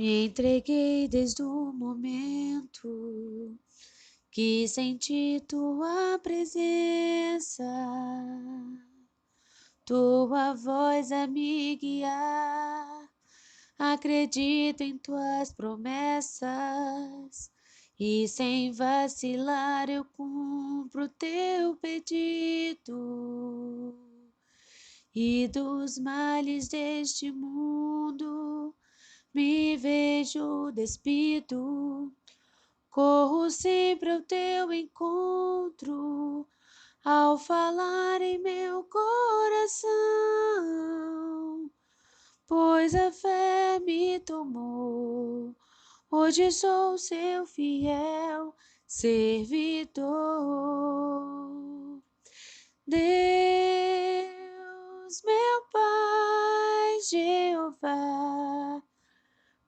Me entreguei desde o momento que senti tua presença, tua voz a me guiar. Acredito em tuas promessas e sem vacilar eu cumpro teu pedido. E dos males deste mundo me vejo despido, corro sempre ao teu encontro, ao falar em meu coração, pois a fé me tomou, hoje sou seu fiel servidor. Deus, meu Pai, Jeová,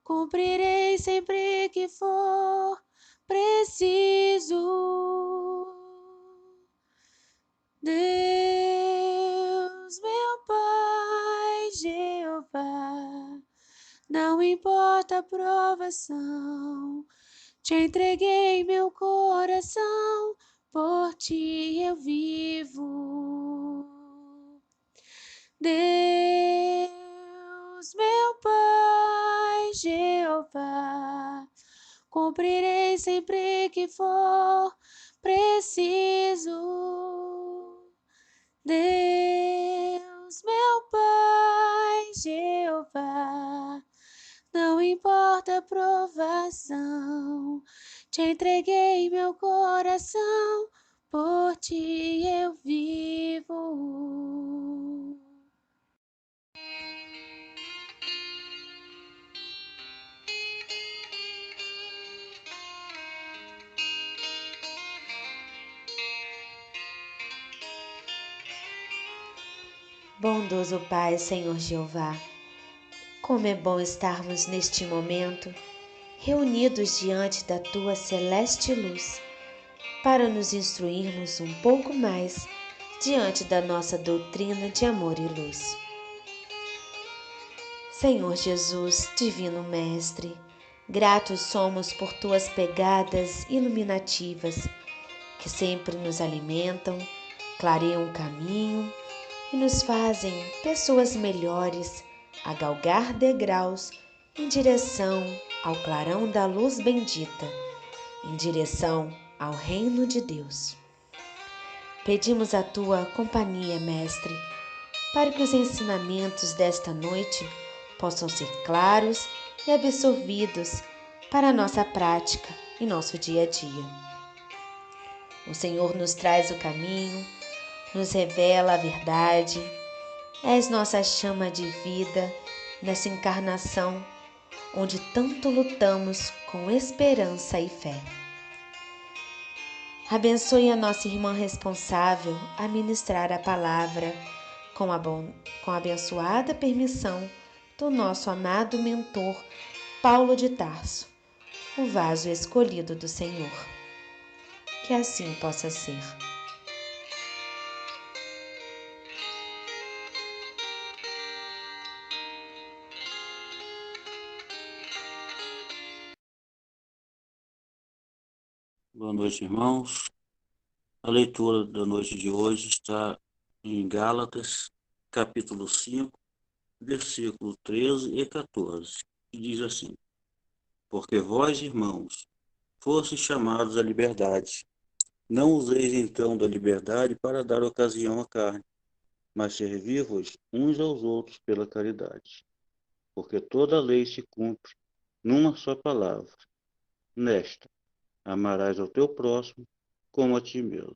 cumprirei sempre que for preciso. Deus, meu Pai, Jeová, não importa a provação, te entreguei meu coração, por ti eu vivo. Deus, meu Pai, Jeová, cumprirei sempre que for preciso. Deus, meu Pai, Jeová, não importa a provação, te entreguei meu coração, por ti eu vivo. Bondoso Pai, Senhor Jeová, como é bom estarmos neste momento reunidos diante da Tua celeste luz, para nos instruirmos um pouco mais diante da nossa doutrina de amor e luz. Senhor Jesus, Divino Mestre, gratos somos por Tuas pegadas iluminativas, que sempre nos alimentam, clareiam o caminho e nos fazem pessoas melhores a galgar degraus em direção ao clarão da luz bendita, em direção ao reino de Deus. Pedimos a Tua companhia, Mestre, para que os ensinamentos desta noite possam ser claros e absorvidos para a nossa prática e nosso dia a dia. O Senhor nos traz o caminho, nos revela a verdade, és nossa chama de vida nessa encarnação onde tanto lutamos com esperança e fé. Abençoe a nossa irmã responsável a ministrar a palavra com a abençoada permissão do nosso amado mentor Paulo de Tarso, o vaso escolhido do Senhor. Que assim possa ser. Boa noite, irmãos. A leitura da noite de hoje está em Gálatas, capítulo 5, versículo 13 e 14, que diz assim: Porque vós, irmãos, fostes chamados à liberdade. Não useis então da liberdade para dar ocasião à carne, mas servi-vos uns aos outros pela caridade. Porque toda a lei se cumpre numa só palavra, nesta: amarás ao teu próximo como a ti mesmo.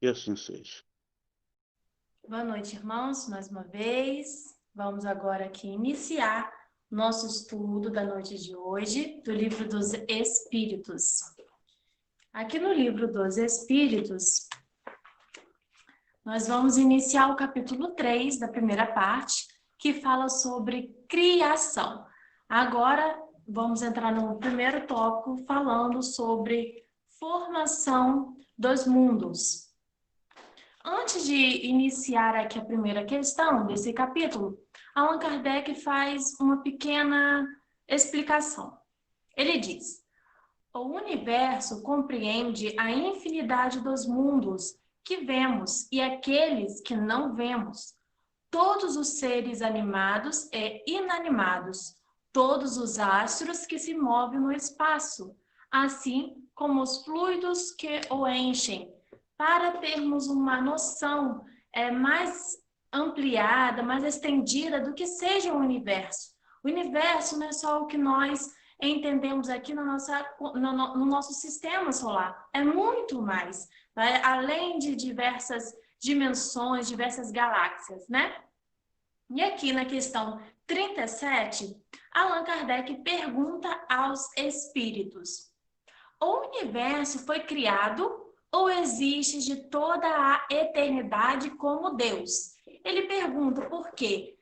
Que assim seja. Boa noite, irmãos, mais uma vez. Vamos agora aqui iniciar nosso estudo da noite de hoje, do livro dos Espíritos. Aqui no livro dos Espíritos, nós vamos iniciar o capítulo 3 da primeira parte, que fala sobre criação. Agora, vamos entrar no primeiro tópico, falando sobre formação dos mundos. Antes de iniciar aqui a primeira questão desse capítulo, Allan Kardec faz uma pequena explicação. Ele diz: o universo compreende a infinidade dos mundos que vemos e aqueles que não vemos, todos os seres animados e inanimados, todos os astros que se movem no espaço, assim como os fluidos que o enchem, para termos uma noção mais ampliada, mais estendida do que seja o universo. O universo não é só o que nós entendemos aqui no nosso sistema solar, é muito mais, né? Além de diversas dimensões, diversas galáxias, né? E aqui na questão 37, Allan Kardec pergunta aos espíritos: o universo foi criado ou existe de toda a eternidade como Deus? Ele pergunta por quê?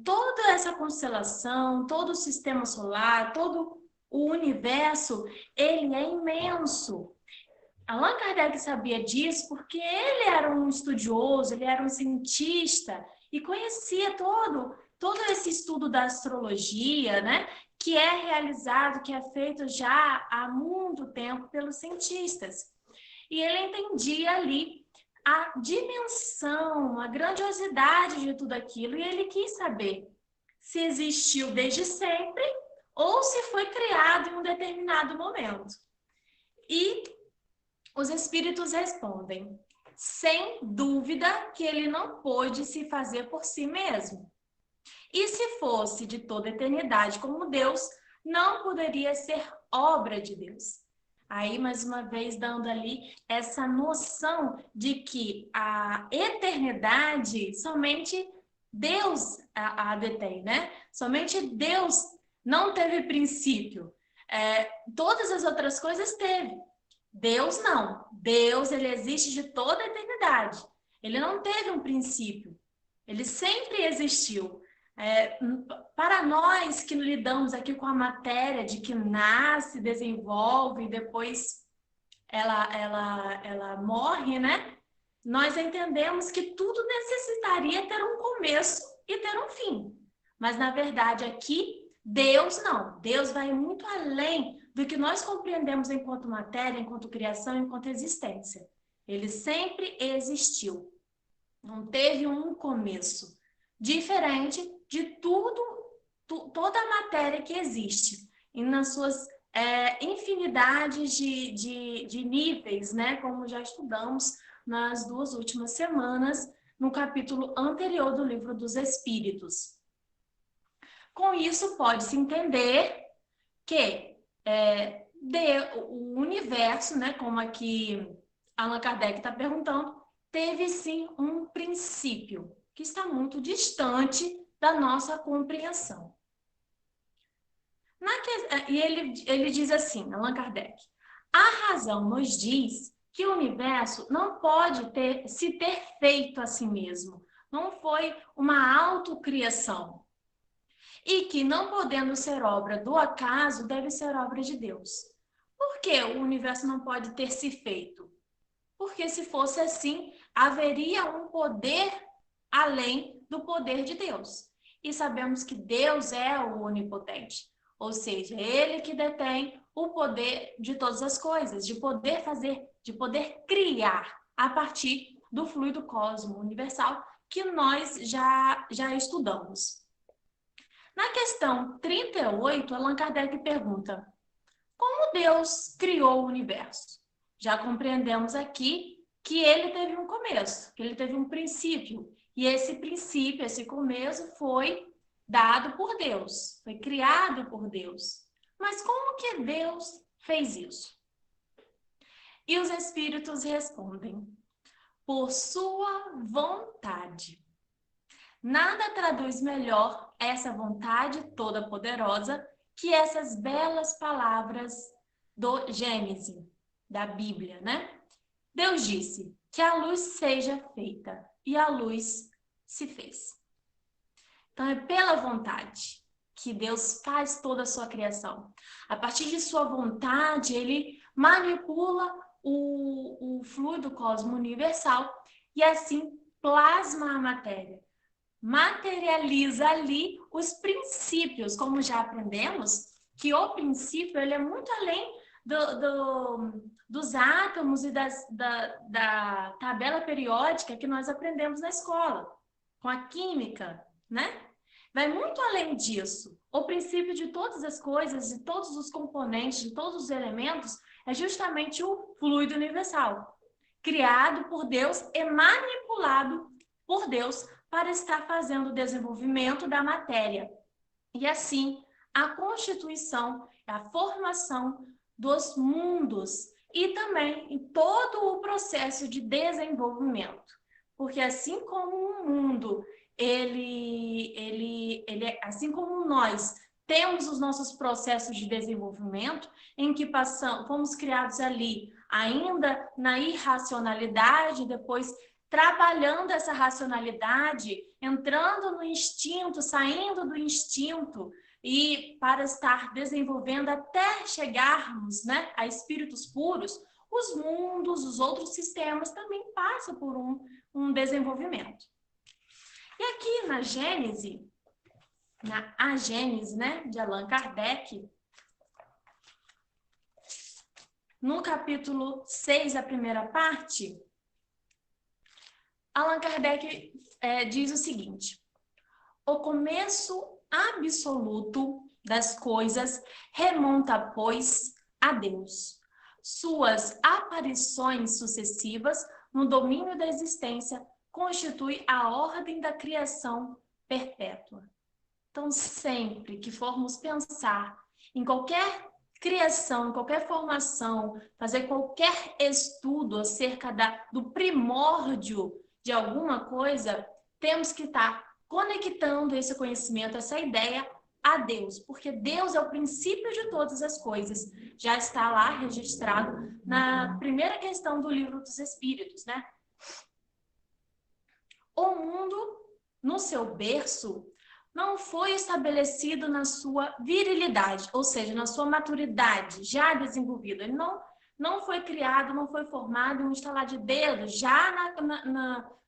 Toda essa constelação, todo o sistema solar, todo o universo, ele é imenso. Allan Kardec sabia disso porque ele era um estudioso, ele era um cientista e conhecia todo esse estudo da astrologia, né? Que é realizado, que é feito já há muito tempo pelos cientistas. E ele entendia ali a dimensão, a grandiosidade de tudo aquilo, e ele quis saber se existiu desde sempre ou se foi criado em um determinado momento. E os espíritos respondem: sem dúvida que ele não pôde se fazer por si mesmo. E se fosse de toda eternidade como Deus, não poderia ser obra de Deus. Aí, mais uma vez, dando ali essa noção de que a eternidade somente Deus a detém, né? Somente Deus não teve princípio. Todas as outras coisas teve. Deus não. Deus, ele existe de toda a eternidade. Ele não teve um princípio. Ele sempre existiu. Para nós que lidamos aqui com a matéria de que nasce, desenvolve e depois ela morre, né? Nós entendemos que tudo necessitaria ter um começo e ter um fim. Mas, na verdade, aqui, Deus não. Deus vai muito além do que nós compreendemos enquanto matéria, enquanto criação, enquanto existência. Ele sempre existiu. Não teve um começo. Diferente de toda a matéria que existe. E nas suas infinidades de níveis, né? Como já estudamos nas 2 últimas semanas, no capítulo anterior do Livro dos Espíritos. Com isso, pode-se entender que o universo, né, como aqui Allan Kardec está perguntando, teve sim um princípio que está muito distante da nossa compreensão. E ele diz assim, Allan Kardec: a razão nos diz que o universo não pode se ter feito a si mesmo, não foi uma autocriação. E que, não podendo ser obra do acaso, deve ser obra de Deus. Por que o universo não pode ter se feito? Porque se fosse assim, haveria um poder além do poder de Deus. E sabemos que Deus é o onipotente, ou seja, Ele que detém o poder de todas as coisas, de poder fazer, de poder criar a partir do fluido cósmico universal que nós já estudamos. Na questão 38, Allan Kardec pergunta: como Deus criou o universo? Já compreendemos aqui que ele teve um começo, que ele teve um princípio. E esse princípio, esse começo foi dado por Deus, foi criado por Deus. Mas como que Deus fez isso? E os espíritos respondem: por sua vontade. Nada traduz melhor essa vontade toda poderosa que essas belas palavras do Gênesis, da Bíblia, né? Deus disse que a luz seja feita e a luz se fez. Então é pela vontade que Deus faz toda a sua criação. A partir de sua vontade, ele manipula o fluido cosmo universal e assim plasma a matéria. materializa ali os princípios, como já aprendemos, que o princípio ele é muito além dos átomos e da tabela periódica que nós aprendemos na escola, com a química, né? Vai muito além disso. O princípio de todas as coisas, de todos os componentes, de todos os elementos, é justamente o fluido universal, criado por Deus e manipulado por Deus para estar fazendo o desenvolvimento da matéria. E assim, a constituição, a formação dos mundos e também em todo o processo de desenvolvimento. Porque assim como o mundo, assim como nós temos os nossos processos de desenvolvimento, em que fomos criados ali ainda na irracionalidade, depois trabalhando essa racionalidade, entrando no instinto, saindo do instinto, e para estar desenvolvendo até chegarmos, né, a espíritos puros, os mundos, os outros sistemas também passam por um desenvolvimento. E aqui na Gênese, A Gênese, né, de Allan Kardec, no capítulo 6, a primeira parte, Allan Kardec diz o seguinte: o começo absoluto das coisas remonta, pois, a Deus. Suas aparições sucessivas no domínio da existência constituem a ordem da criação perpétua. Então, sempre que formos pensar em qualquer criação, em qualquer formação, fazer qualquer estudo acerca do primórdio de alguma coisa, temos que estar conectando esse conhecimento, essa ideia a Deus, porque Deus é o princípio de todas as coisas. Já está lá registrado na primeira questão do Livro dos Espíritos, né? O mundo, no seu berço, não foi estabelecido na sua virilidade, ou seja, na sua maturidade já desenvolvida. Ele não foi criado, não foi formado em um estalar de dedos, já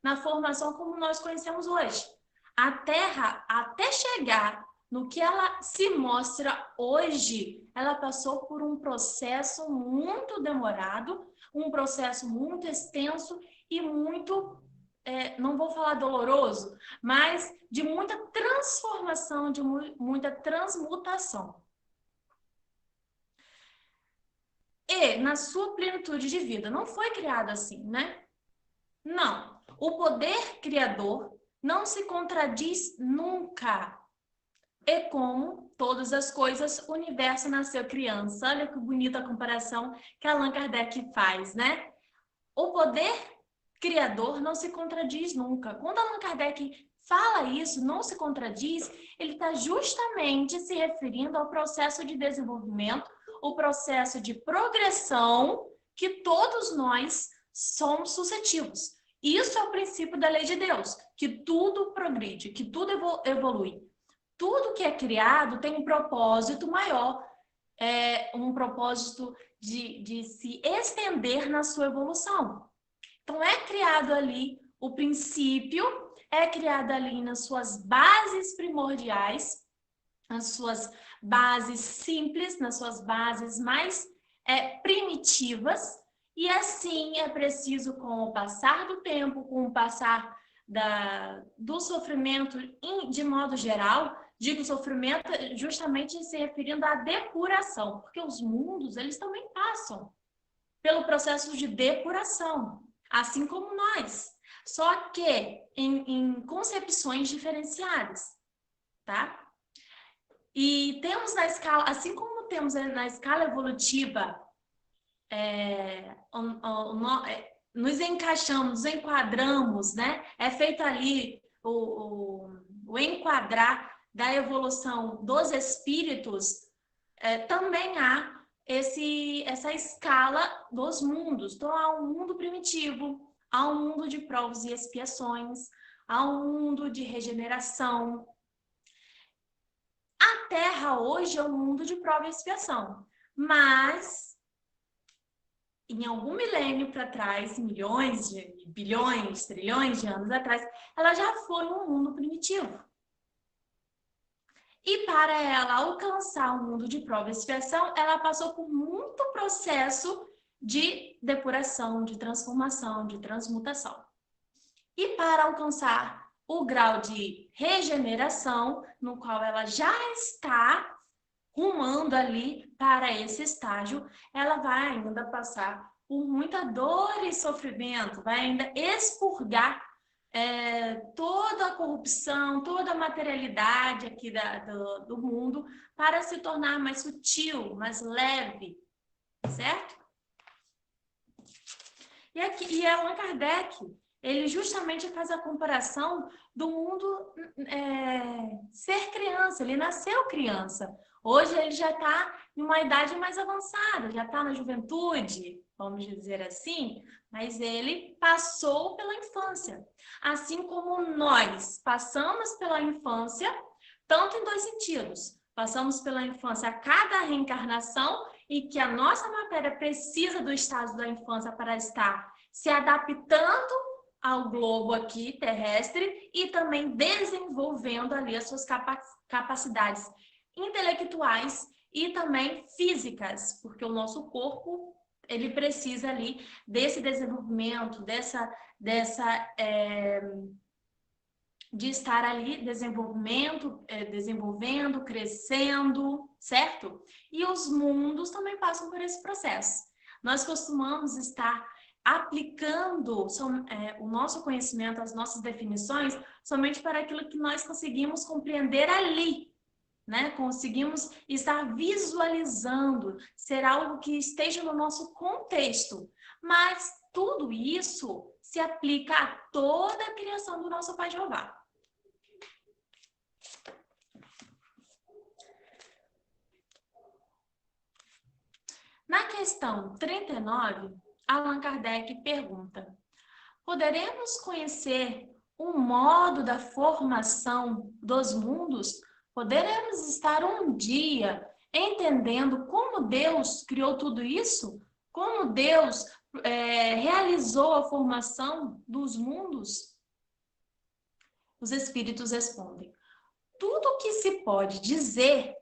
na formação como nós conhecemos hoje. A Terra, até chegar no que ela se mostra hoje, ela passou por um processo muito demorado, um processo muito extenso e muito, não vou falar doloroso, mas de muita transformação, de muita transmutação. E, na sua plenitude de vida, não foi criado assim, né? Não. O poder criador não se contradiz nunca. E como todas as coisas, o universo nasceu criança. Olha que bonita a comparação que Allan Kardec faz, né? O poder criador não se contradiz nunca. Quando Allan Kardec fala isso, não se contradiz, ele está justamente se referindo ao processo de desenvolvimento, o processo de progressão que todos nós somos suscetíveis. Isso é o princípio da lei de Deus, que tudo progride, que tudo evolui. Tudo que é criado tem um propósito maior, um propósito de se estender na sua evolução. Então, é criado ali o princípio, é criado ali nas suas bases primordiais, nas suas bases simples, nas suas bases mais primitivas, e assim é preciso, com o passar do tempo, com o passar do sofrimento de modo geral, digo sofrimento justamente se referindo à depuração, porque os mundos, eles também passam pelo processo de depuração, assim como nós, só que em concepções diferenciadas, tá? E temos na escala, assim como temos na escala evolutiva, nos encaixamos, nos enquadramos, né? É feito ali o enquadrar da evolução dos espíritos, também há essa escala dos mundos. Então, há um mundo primitivo, há um mundo de provas e expiações, há um mundo de regeneração. A Terra hoje é um mundo de prova e expiação, mas em algum milênio para trás, milhões de bilhões, trilhões de anos atrás, ela já foi um mundo primitivo. E para ela alcançar o mundo de prova e expiação, ela passou por muito processo de depuração, de transformação, de transmutação. E para alcançar o grau de regeneração, no qual ela já está rumando ali para esse estágio, ela vai ainda passar por muita dor e sofrimento, vai ainda expurgar toda a corrupção, toda a materialidade aqui do mundo para se tornar mais sutil, mais leve, certo? E Allan Kardec, ele justamente faz a comparação do mundo ser criança, ele nasceu criança. Hoje ele já está em uma idade mais avançada, já está na juventude, vamos dizer assim, mas ele passou pela infância. Assim como nós passamos pela infância, tanto em dois sentidos. Passamos pela infância a cada reencarnação e que a nossa matéria precisa do estágio da infância para estar se adaptando ao globo aqui terrestre e também desenvolvendo ali as suas capacidades intelectuais e também físicas, porque o nosso corpo ele precisa ali desse desenvolvimento, de estar ali desenvolvendo, crescendo, certo? E os mundos também passam por esse processo. Nós costumamos estar aplicando o nosso conhecimento, as nossas definições, somente para aquilo que nós conseguimos compreender ali, né? Conseguimos estar visualizando, ser algo que esteja no nosso contexto. Mas tudo isso se aplica a toda a criação do nosso Pai Jeová. Na questão 39, Allan Kardec pergunta: poderemos conhecer o modo da formação dos mundos? Poderemos estar um dia entendendo como Deus criou tudo isso? Como Deus realizou a formação dos mundos? Os espíritos respondem: tudo que se pode dizer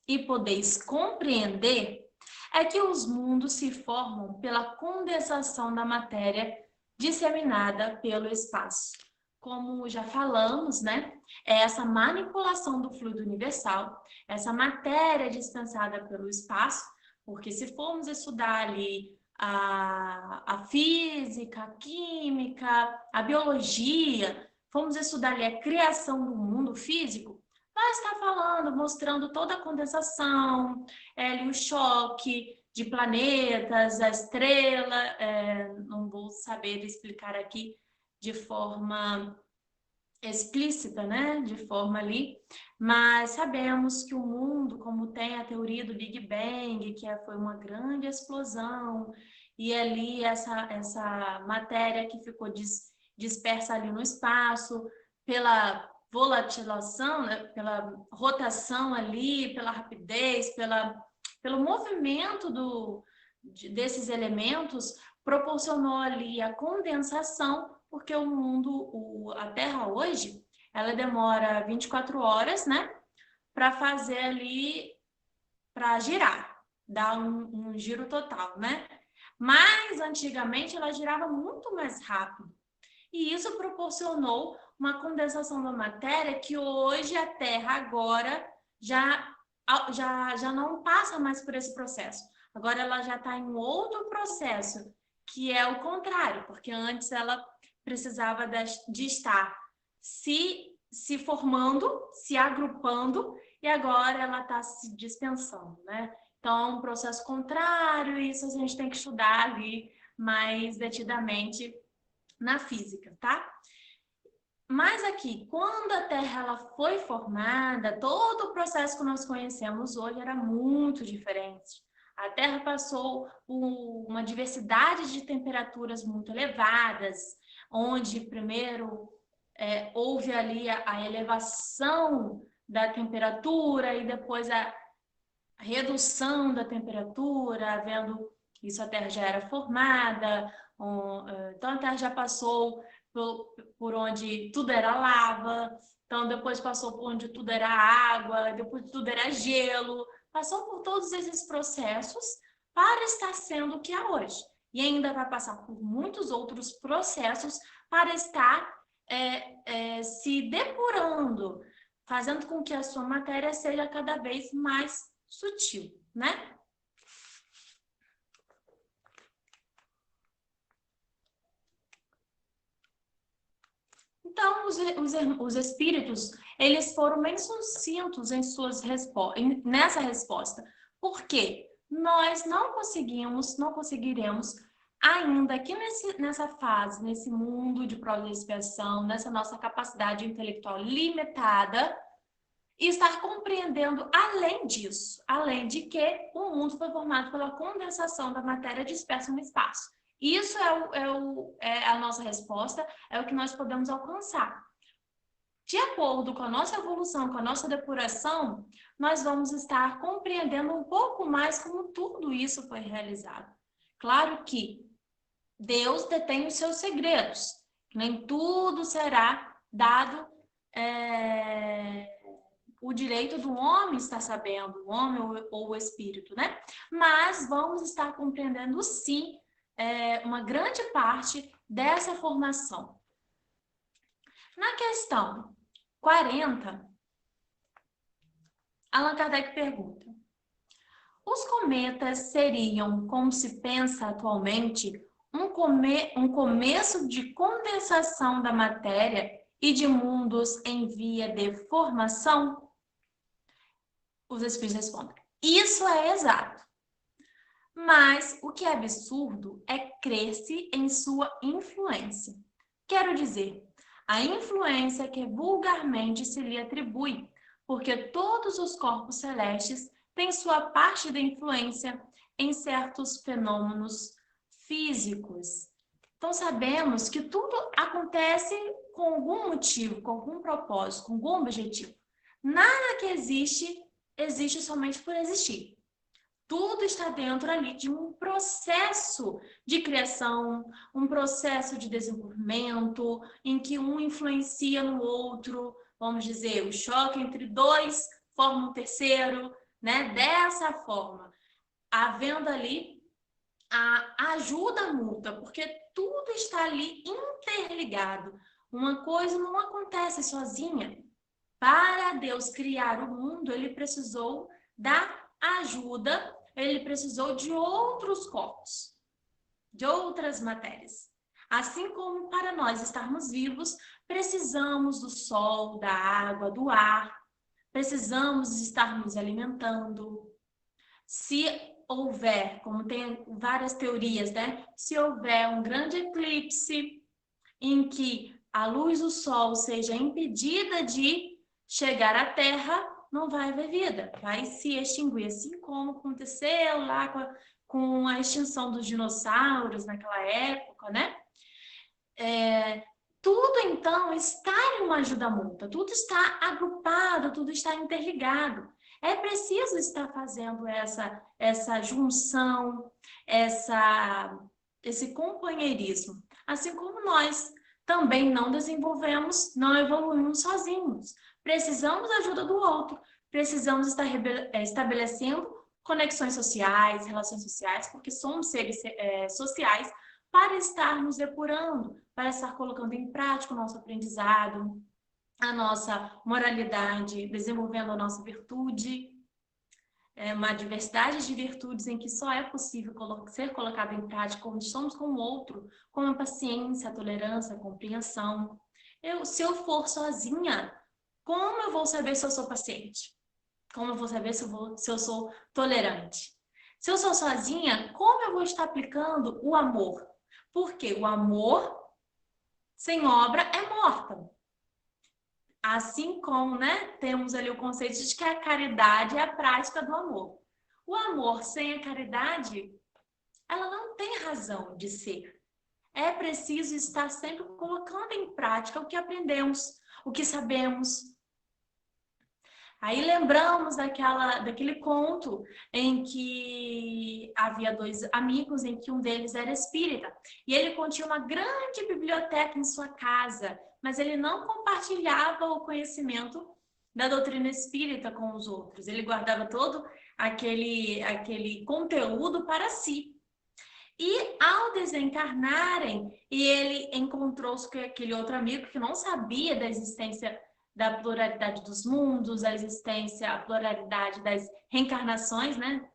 e podeis compreender é que os mundos se formam pela condensação da matéria disseminada pelo espaço. Como já falamos, né? É essa manipulação do fluido universal, essa matéria dispensada pelo espaço, porque se formos estudar ali a física, a química, a biologia, formos estudar ali a criação do mundo físico, vai estar falando, mostrando toda a condensação, o choque de planetas, a estrela, não vou saber explicar aqui de forma explícita, né? De forma ali, mas sabemos que o mundo, como tem a teoria do Big Bang, que foi uma grande explosão, e ali essa matéria que ficou dispersa ali no espaço, pela volatilação, né? Pela rotação ali, pela rapidez, pelo movimento desses elementos, proporcionou ali a condensação, porque o mundo, a Terra hoje, ela demora 24 horas, né? Para fazer ali, para girar, dar um giro total, né? Mas antigamente ela girava muito mais rápido. E isso proporcionou uma condensação da matéria que hoje a Terra agora já não passa mais por esse processo. Agora ela já está em um outro processo, que é o contrário, porque antes ela precisava de estar se formando, se agrupando, e agora ela está se dispensando, né? Então, é um processo contrário, e isso a gente tem que estudar ali mais detidamente na física, tá? Mas aqui, quando a Terra ela foi formada, todo o processo que nós conhecemos hoje era muito diferente. A Terra passou por uma diversidade de temperaturas muito elevadas, onde primeiro houve ali a elevação da temperatura e depois a redução da temperatura, havendo Isso, a Terra já era formada, então a Terra já passou por onde tudo era lava, então depois passou por onde tudo era água, depois tudo era gelo, passou por todos esses processos para estar sendo o que é hoje. E ainda vai passar por muitos outros processos para estar se depurando, fazendo com que a sua matéria seja cada vez mais sutil, né? Então, os espíritos, eles foram bem sucintos em nessa resposta. Por quê? Nós não conseguiremos ainda aqui nessa fase, nesse mundo de prova e expiação, nessa nossa capacidade intelectual limitada, estar compreendendo além disso, além de que o mundo foi formado pela condensação da matéria dispersa no espaço. Isso é a nossa resposta, é o que nós podemos alcançar. De acordo com a nossa evolução, com a nossa depuração, nós vamos estar compreendendo um pouco mais como tudo isso foi realizado. Claro que Deus detém os seus segredos, nem tudo será dado o direito do homem estar sabendo, o homem ou o espírito, né? Mas vamos estar compreendendo, sim, uma grande parte dessa formação. Na questão 40, Allan Kardec pergunta: os cometas seriam, como se pensa atualmente, um começo de condensação da matéria e de mundos em via de formação? Os espíritos respondem: isso é exato. Mas o que é absurdo é crer-se em sua influência. Quero dizer, a influência que vulgarmente se lhe atribui, porque todos os corpos celestes têm sua parte de influência em certos fenômenos físicos. Então sabemos que tudo acontece com algum motivo, com algum propósito, com algum objetivo. Nada que existe somente por existir. Tudo está dentro ali de um processo de criação, um processo de desenvolvimento, em que um influencia no outro, vamos dizer, o choque entre dois forma um terceiro, né? Dessa forma, havendo ali a ajuda mútua, porque tudo está ali interligado. Uma coisa não acontece sozinha. Para Deus criar o mundo, ele precisou da ajuda, ele precisou de outros corpos, de outras matérias. Assim como para nós estarmos vivos, precisamos do sol, da água, do ar, precisamos estar nos alimentando. Se houver, como tem várias teorias, né? Se houver um grande eclipse em que a luz do sol seja impedida de chegar à Terra, não vai haver vida, vai se extinguir, assim como aconteceu lá com a extinção dos dinossauros naquela época, né? Tudo, então, está em uma ajuda mútua, tudo está agrupado, tudo está interligado. É preciso estar fazendo essa junção, esse companheirismo. Assim como nós também não desenvolvemos, não evoluímos sozinhos. Precisamos da ajuda do outro, precisamos estar estabelecendo conexões sociais, relações sociais, porque somos seres sociais, para estar nos depurando, para estar colocando em prática o nosso aprendizado, a nossa moralidade, desenvolvendo a nossa virtude. É uma diversidade de virtudes em que só é possível ser colocada em prática quando estamos com o outro, como a paciência, a tolerância, a compreensão. Se eu for sozinha, como eu vou saber se eu sou paciente? Como eu vou saber se eu sou tolerante? Se eu sou sozinha, como eu vou estar aplicando o amor? Porque o amor sem obra é morta. Assim como, né, temos ali o conceito de que a caridade é a prática do amor. O amor sem a caridade, ela não tem razão de ser. É preciso estar sempre colocando em prática o que aprendemos, o que sabemos. Aí lembramos daquele conto em que havia dois amigos, em que um deles era espírita. E ele continha uma grande biblioteca em sua casa, mas ele não compartilhava o conhecimento da doutrina espírita com os outros. Ele guardava todo aquele conteúdo para si. E ao desencarnarem, ele encontrou-se com aquele outro amigo que não sabia da existência da pluralidade dos mundos, a pluralidade das reencarnações, né?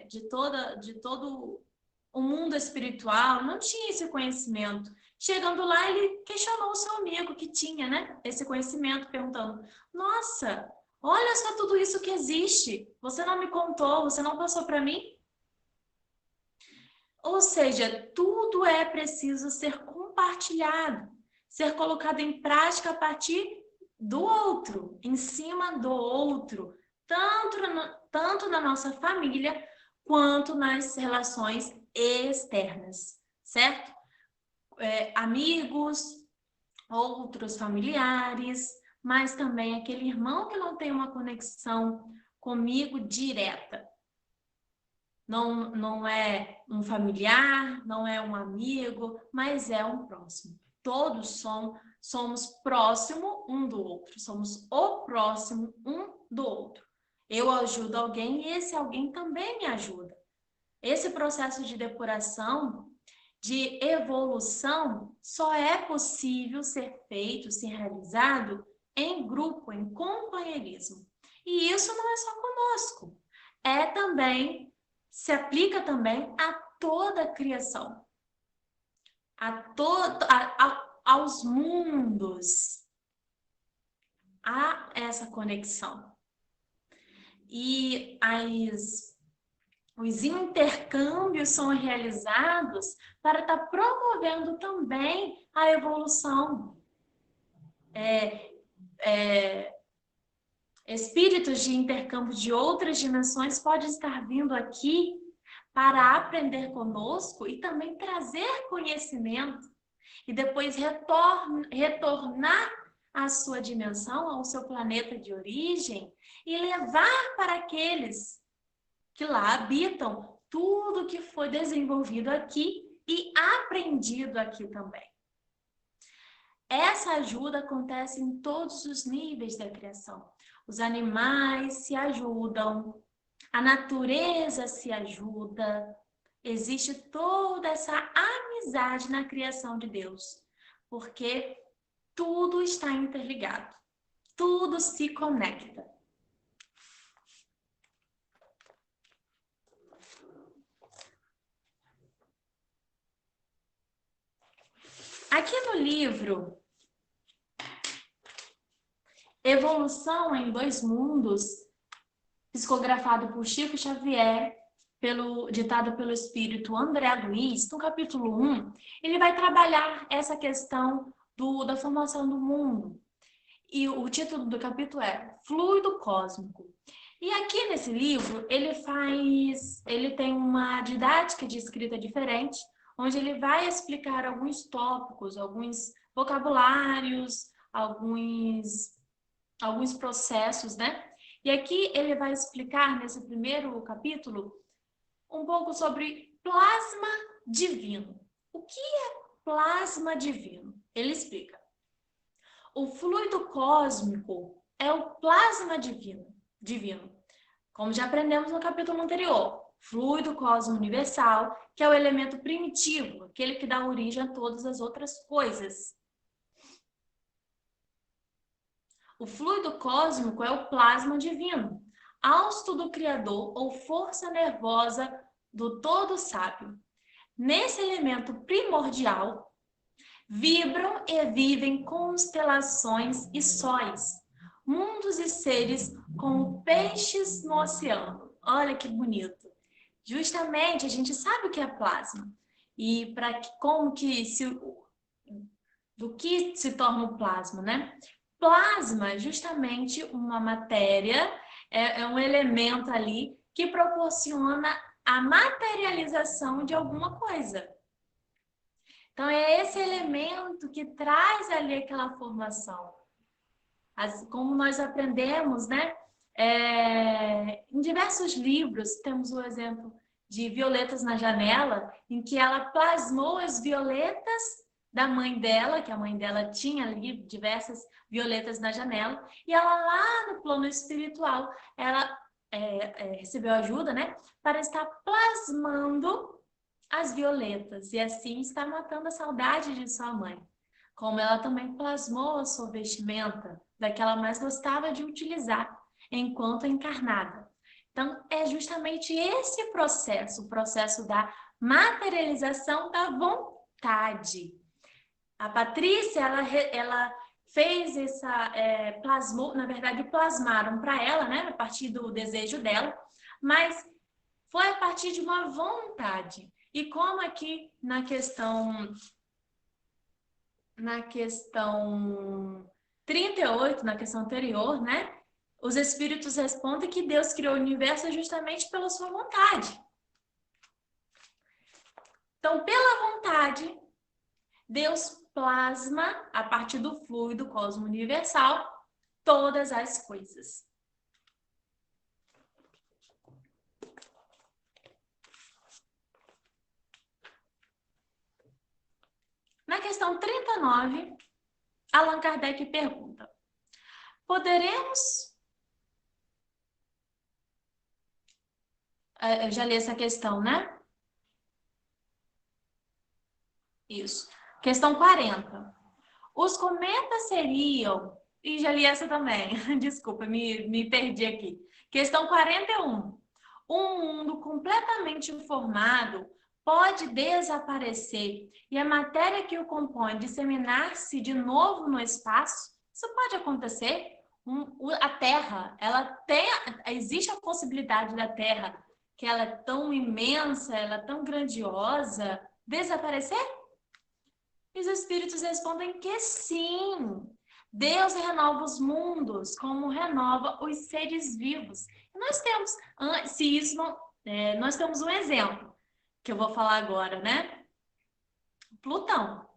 De todo o mundo espiritual, não tinha esse conhecimento. Chegando lá, ele questionou o seu amigo que tinha, né, esse conhecimento, perguntando: nossa, olha só tudo isso que existe, você não me contou, você não passou para mim? Ou seja, tudo é preciso ser compartilhado, ser colocado em prática a partir do outro, em cima do outro, tanto na nossa família quanto nas relações externas, certo? Amigos, outros familiares, mas também aquele irmão que não tem uma conexão comigo direta. Não é um familiar, não é um amigo, mas é um próximo. Todos somos próximo um do outro, somos o próximo um do outro. Eu ajudo alguém e esse alguém também me ajuda. Esse processo de depuração, de evolução, só é possível ser feito, ser realizado em grupo, em companheirismo. E isso não é só conosco, se aplica também a toda a criação, aos mundos. Há essa conexão. E os intercâmbios são realizados para estar promovendo também a evolução. Espíritos de intercâmbio de outras dimensões podem estar vindo aqui para aprender conosco e também trazer conhecimento e depois retornar à sua dimensão, ao seu planeta de origem e levar para aqueles que lá habitam tudo que foi desenvolvido aqui e aprendido aqui também. Essa ajuda acontece em todos os níveis da criação. Os animais se ajudam, a natureza se ajuda, existe toda essa amizade na criação de Deus, porque tudo está interligado, tudo se conecta. Aqui no livro Evolução em Dois Mundos, psicografado por Chico Xavier, ditado pelo espírito André Luiz, no capítulo 1, ele vai trabalhar essa questão da formação do mundo. E o título do capítulo é Fluido Cósmico. E aqui nesse livro, ele tem uma didática de escrita diferente, onde ele vai explicar alguns tópicos, alguns vocabulários, alguns processos, né? E aqui ele vai explicar, nesse primeiro capítulo, um pouco sobre plasma divino. O que é plasma divino? Ele explica. O fluido cósmico é o plasma divino. Como já aprendemos no capítulo anterior. Fluido cósmico universal, que é o elemento primitivo, aquele que dá origem a todas as outras coisas. O fluido cósmico é o plasma divino, hausto do Criador ou força nervosa do todo sábio. Nesse elemento primordial, vibram e vivem constelações e sóis, mundos e seres como peixes no oceano. Olha que bonito. Justamente, a gente sabe o que é plasma. E do que se torna o plasma, né? Plasma é justamente uma matéria, é um elemento ali que proporciona a materialização de alguma coisa. Então, é esse elemento que traz ali aquela formação. Como nós aprendemos, né? Em diversos livros, temos o exemplo de Violetas na Janela, em que ela plasmou as violetas da mãe dela, que a mãe dela tinha ali diversas violetas na janela, e ela lá no plano espiritual, ela recebeu ajuda, né, para estar plasmando as violetas, e assim está matando a saudade de sua mãe. Como ela também plasmou a sua vestimenta, da que ela mais gostava de utilizar, enquanto encarnada. Então, é justamente esse processo, o processo da materialização da vontade. A Patrícia, ela fez plasmou, na verdade, plasmaram para ela, né, a partir do desejo dela, mas foi a partir de uma vontade. E como aqui na questão 38, na questão anterior, né, os espíritos respondem que Deus criou o universo justamente pela sua vontade. Então, pela vontade, Deus plasma, a partir do fluido cosmo universal, todas as coisas. Na questão 39, Allan Kardec pergunta: poderemos... Eu já li essa questão, né? Isso. Questão 40. Os cometas seriam... E já li essa também. Desculpa, me perdi aqui. Questão 41. Um mundo completamente informado pode desaparecer e a matéria que o compõe disseminar-se de novo no espaço? Isso pode acontecer? A Terra, existe a possibilidade da Terra, que ela é tão imensa, ela é tão grandiosa, desaparecer? E os espíritos respondem que sim. Deus renova os mundos como renova os seres vivos. E nós temos, nós temos um exemplo que eu vou falar agora, né? Plutão.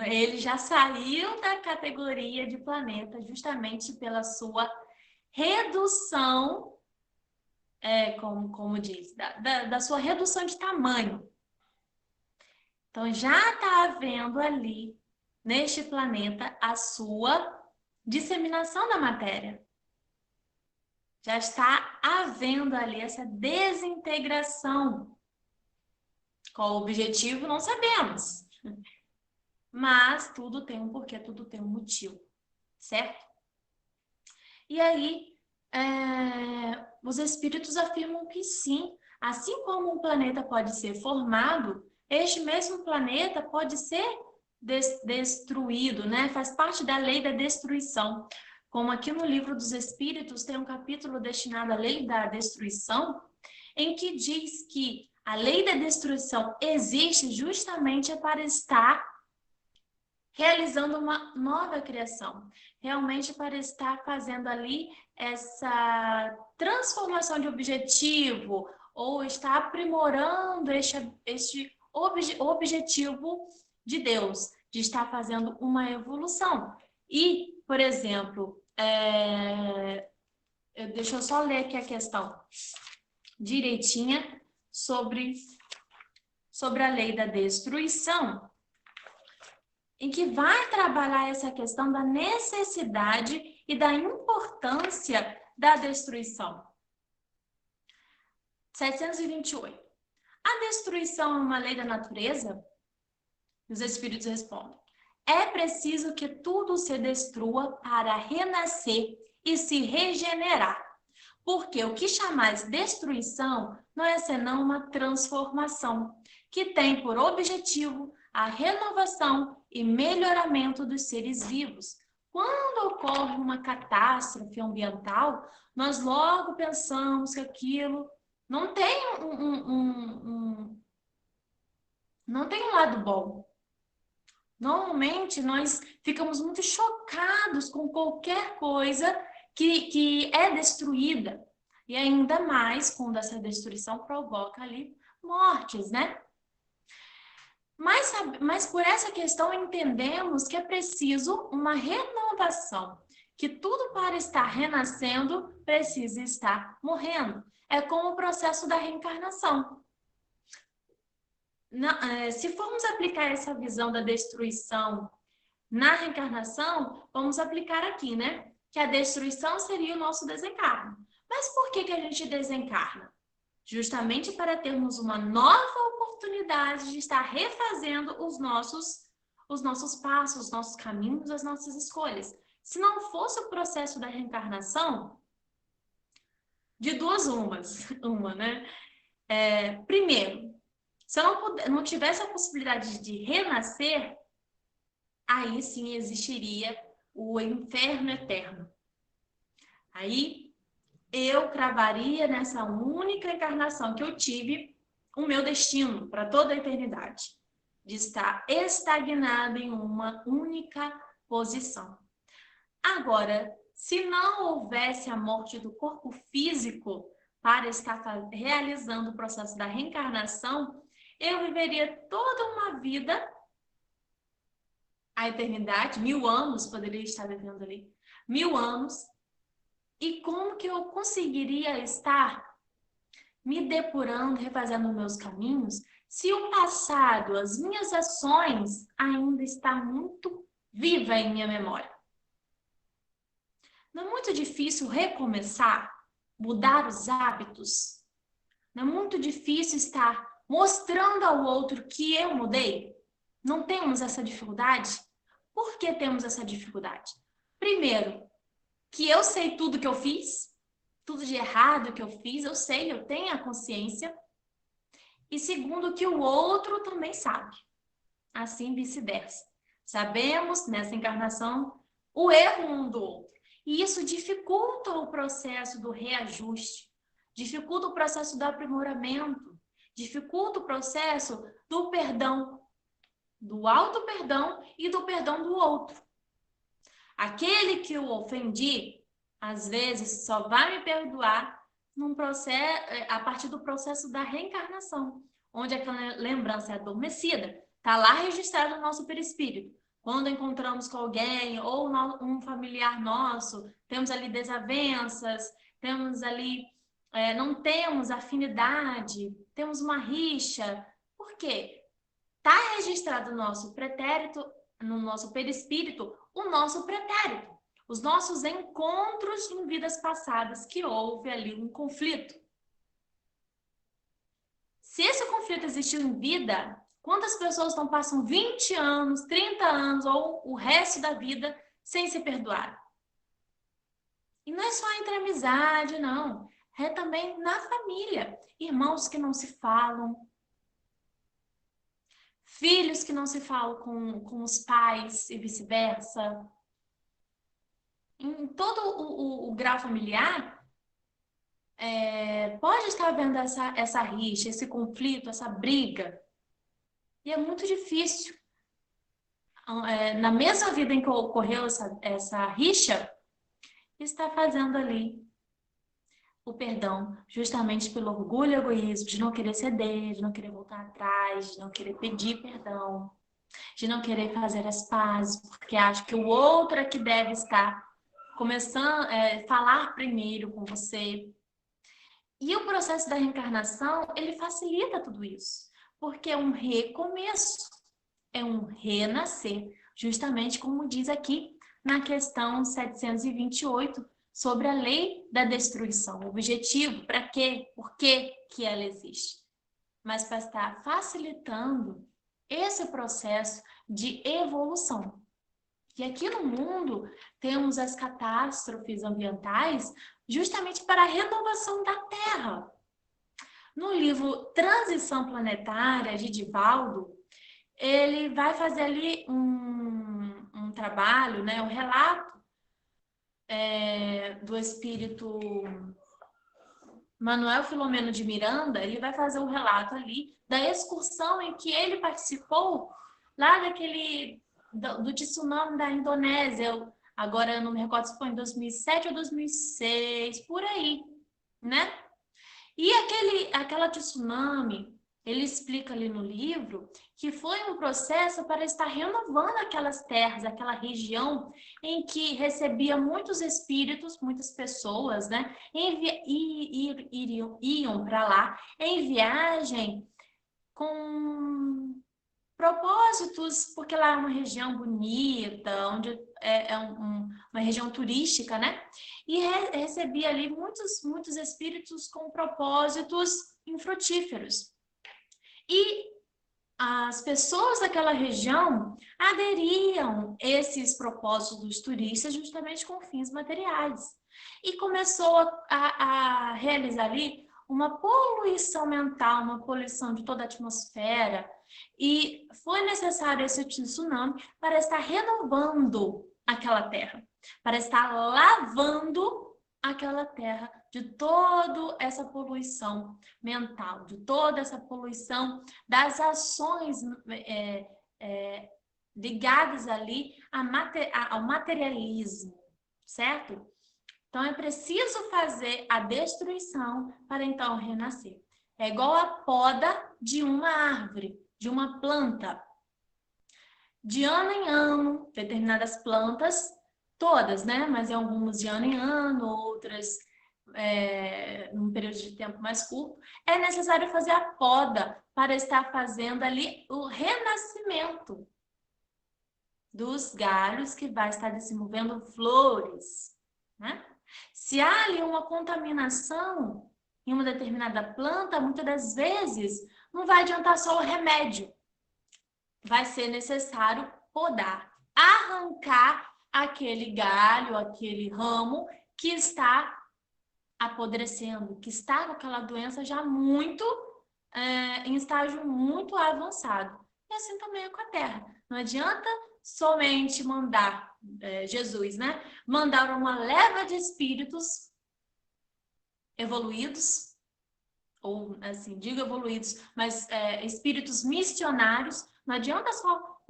Ele já saiu da categoria de planeta justamente pela sua redução, como diz, da sua redução de tamanho. Então, já está havendo ali, neste planeta, a sua disseminação da matéria. Já está havendo ali essa desintegração. Qual o objetivo, não sabemos. Mas tudo tem um porquê, tudo tem um motivo, certo? E aí, os espíritos afirmam que sim, assim como um planeta pode ser formado, este mesmo planeta pode ser destruído, né? Faz parte da lei da destruição. Como aqui no Livro dos Espíritos tem um capítulo destinado à lei da destruição, em que diz que a lei da destruição existe justamente para estar realizando uma nova criação, realmente para estar fazendo ali essa transformação de objetivo, ou estar aprimorando este objetivo de Deus, de estar fazendo uma evolução. E, por exemplo, deixa eu só ler aqui a questão direitinha sobre a lei da destruição, em que vai trabalhar essa questão da necessidade e da importância da destruição. 728. A destruição é uma lei da natureza? Os espíritos respondem: é preciso que tudo se destrua para renascer e se regenerar. Porque o que chamais destruição não é senão uma transformação, que tem por objetivo a renovação e melhoramento dos seres vivos. Quando ocorre uma catástrofe ambiental, nós logo pensamos que aquilo não tem não tem um lado bom. Normalmente, nós ficamos muito chocados com qualquer coisa que é destruída. E ainda mais quando essa destruição provoca ali mortes, né? Mas por essa questão entendemos que é preciso uma renovação. que tudo para estar renascendo precisa estar morrendo. É como o processo da reencarnação. Se formos aplicar essa visão da destruição na reencarnação, vamos aplicar aqui, né? Que a destruição seria o nosso desencarno. Mas por que a gente desencarna? Justamente para termos uma nova oportunidade de estar refazendo os nossos passos, os nossos caminhos, as nossas escolhas. Se não fosse o processo da reencarnação, de duas uma, né? Primeiro, se eu não tivesse a possibilidade de renascer, aí sim existiria o inferno eterno. Aí eu cravaria nessa única encarnação que eu tive o meu destino para toda a eternidade, de estar estagnado em uma única posição. Agora, se não houvesse a morte do corpo físico para estar realizando o processo da reencarnação, eu viveria toda uma vida, a eternidade, 1000 anos, poderia estar vivendo ali, 1000 anos, e como que eu conseguiria estar me depurando, refazendo meus caminhos, se o passado, as minhas ações, ainda está muito viva em minha memória? Não é muito difícil recomeçar, mudar os hábitos? Não é muito difícil estar mostrando ao outro que eu mudei? Não temos essa dificuldade? Por que temos essa dificuldade? Primeiro, que eu sei tudo que eu fiz, tudo de errado que eu fiz, eu sei, eu tenho a consciência. E segundo, que o outro também sabe. Assim vice-versa. Sabemos, nessa encarnação, o erro um do outro. E isso dificulta o processo do reajuste, dificulta o processo do aprimoramento, dificulta o processo do perdão, do auto-perdão e do perdão do outro. Aquele que eu ofendi, às vezes, só vai me perdoar a partir do processo da reencarnação, onde aquela lembrança é adormecida, está lá registrado no nosso perispírito. Quando encontramos com alguém ou um familiar nosso, temos ali desavenças, temos ali, não temos afinidade, temos uma rixa. Por quê? Está registrado no nosso pretérito, no nosso perispírito, o nosso pretérito, os nossos encontros em vidas passadas, que houve ali um conflito. Se esse conflito existiu em vida, quantas pessoas não passam 20 anos, 30 anos ou o resto da vida sem se perdoar? E não é só entre amizade, não. É também na família. Irmãos que não se falam, filhos que não se falam com os pais e vice-versa. Em todo o grau familiar, pode estar havendo essa rixa, esse conflito, essa briga. E é muito difícil. Na mesma vida em que ocorreu essa rixa, está fazendo ali o perdão, justamente pelo orgulho e egoísmo, de não querer ceder, de não querer voltar atrás, de não querer pedir perdão, de não querer fazer as pazes, porque acha que o outro é que deve estar começando a falar primeiro com você. E o processo da reencarnação, ele facilita tudo isso, porque é um recomeço, é um renascer, justamente como diz aqui na questão 728, sobre a lei da destruição. O objetivo, para quê? Por que ela existe? Mas para estar facilitando esse processo de evolução. E aqui no mundo temos as catástrofes ambientais justamente para a renovação da Terra. No livro Transição Planetária, de Divaldo, ele vai fazer ali um trabalho, né, um relato do espírito Manuel Filomeno de Miranda. Ele vai fazer um relato ali da excursão em que ele participou lá do tsunami da Indonésia. Agora eu não me recordo se foi em 2007 ou 2006, por aí, né? E aquela tsunami ele explica ali no livro que foi um processo para estar renovando aquelas terras, aquela região em que recebia muitos espíritos, muitas pessoas, né? Iam para lá em viagem com propósitos, porque lá é uma região bonita, onde uma região turística, né? E recebia ali muitos espíritos com propósitos infrutíferos. E as pessoas daquela região aderiam a esses propósitos dos turistas justamente com fins materiais. E começou a realizar ali uma poluição mental, uma poluição de toda a atmosfera. E foi necessário esse tsunami para estar renovando aquela terra, para estar lavando aquela terra de toda essa poluição mental, de toda essa poluição das ações ligadas ali ao materialismo, certo? Então, é preciso fazer a destruição para então renascer. É igual a poda de uma árvore, de uma planta. De ano em ano, determinadas plantas, todas, né? Mas em algumas de ano em ano, outras num período de tempo mais curto, é necessário fazer a poda para estar fazendo ali o renascimento dos galhos que vai estar desenvolvendo flores, né? Se há ali uma contaminação em uma determinada planta, muitas das vezes não vai adiantar só o remédio. Vai ser necessário podar, arrancar aquele galho, aquele ramo que está apodrecendo, que está com aquela doença já em estágio muito avançado. E assim também é com a terra. Não adianta somente mandar, Jesus, né? Mandar uma leva de espíritos evoluídos, ou assim, digo evoluídos, mas espíritos missionários. Não adianta só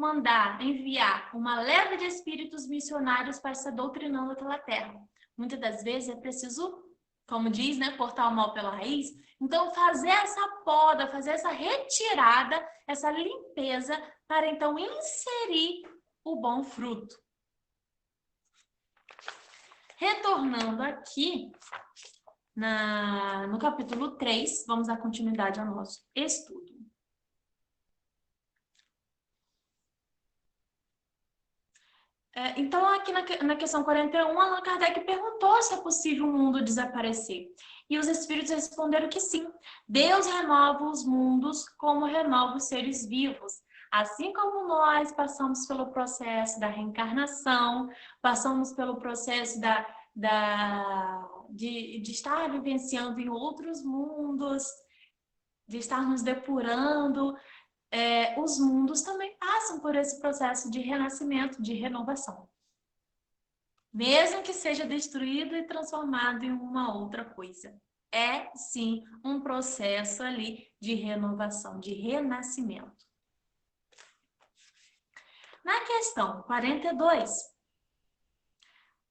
enviar uma leva de espíritos missionários para estar doutrinando aquela terra. Muitas das vezes é preciso, como diz, né, cortar o mal pela raiz. Então, fazer essa poda, fazer essa retirada, essa limpeza, para então inserir o bom fruto. Retornando aqui, no capítulo 3, vamos dar continuidade ao nosso estudo. Então, aqui na questão 41, Allan Kardec perguntou se é possível um mundo desaparecer. E os espíritos responderam que sim. Deus renova os mundos como renova os seres vivos. Assim como nós passamos pelo processo da reencarnação, passamos pelo processo de estar vivenciando em outros mundos, de estar nos depurando, os mundos também passam por esse processo de renascimento, de renovação. Mesmo que seja destruído e transformado em uma outra coisa. É, sim, um processo ali de renovação, de renascimento. Na questão 42,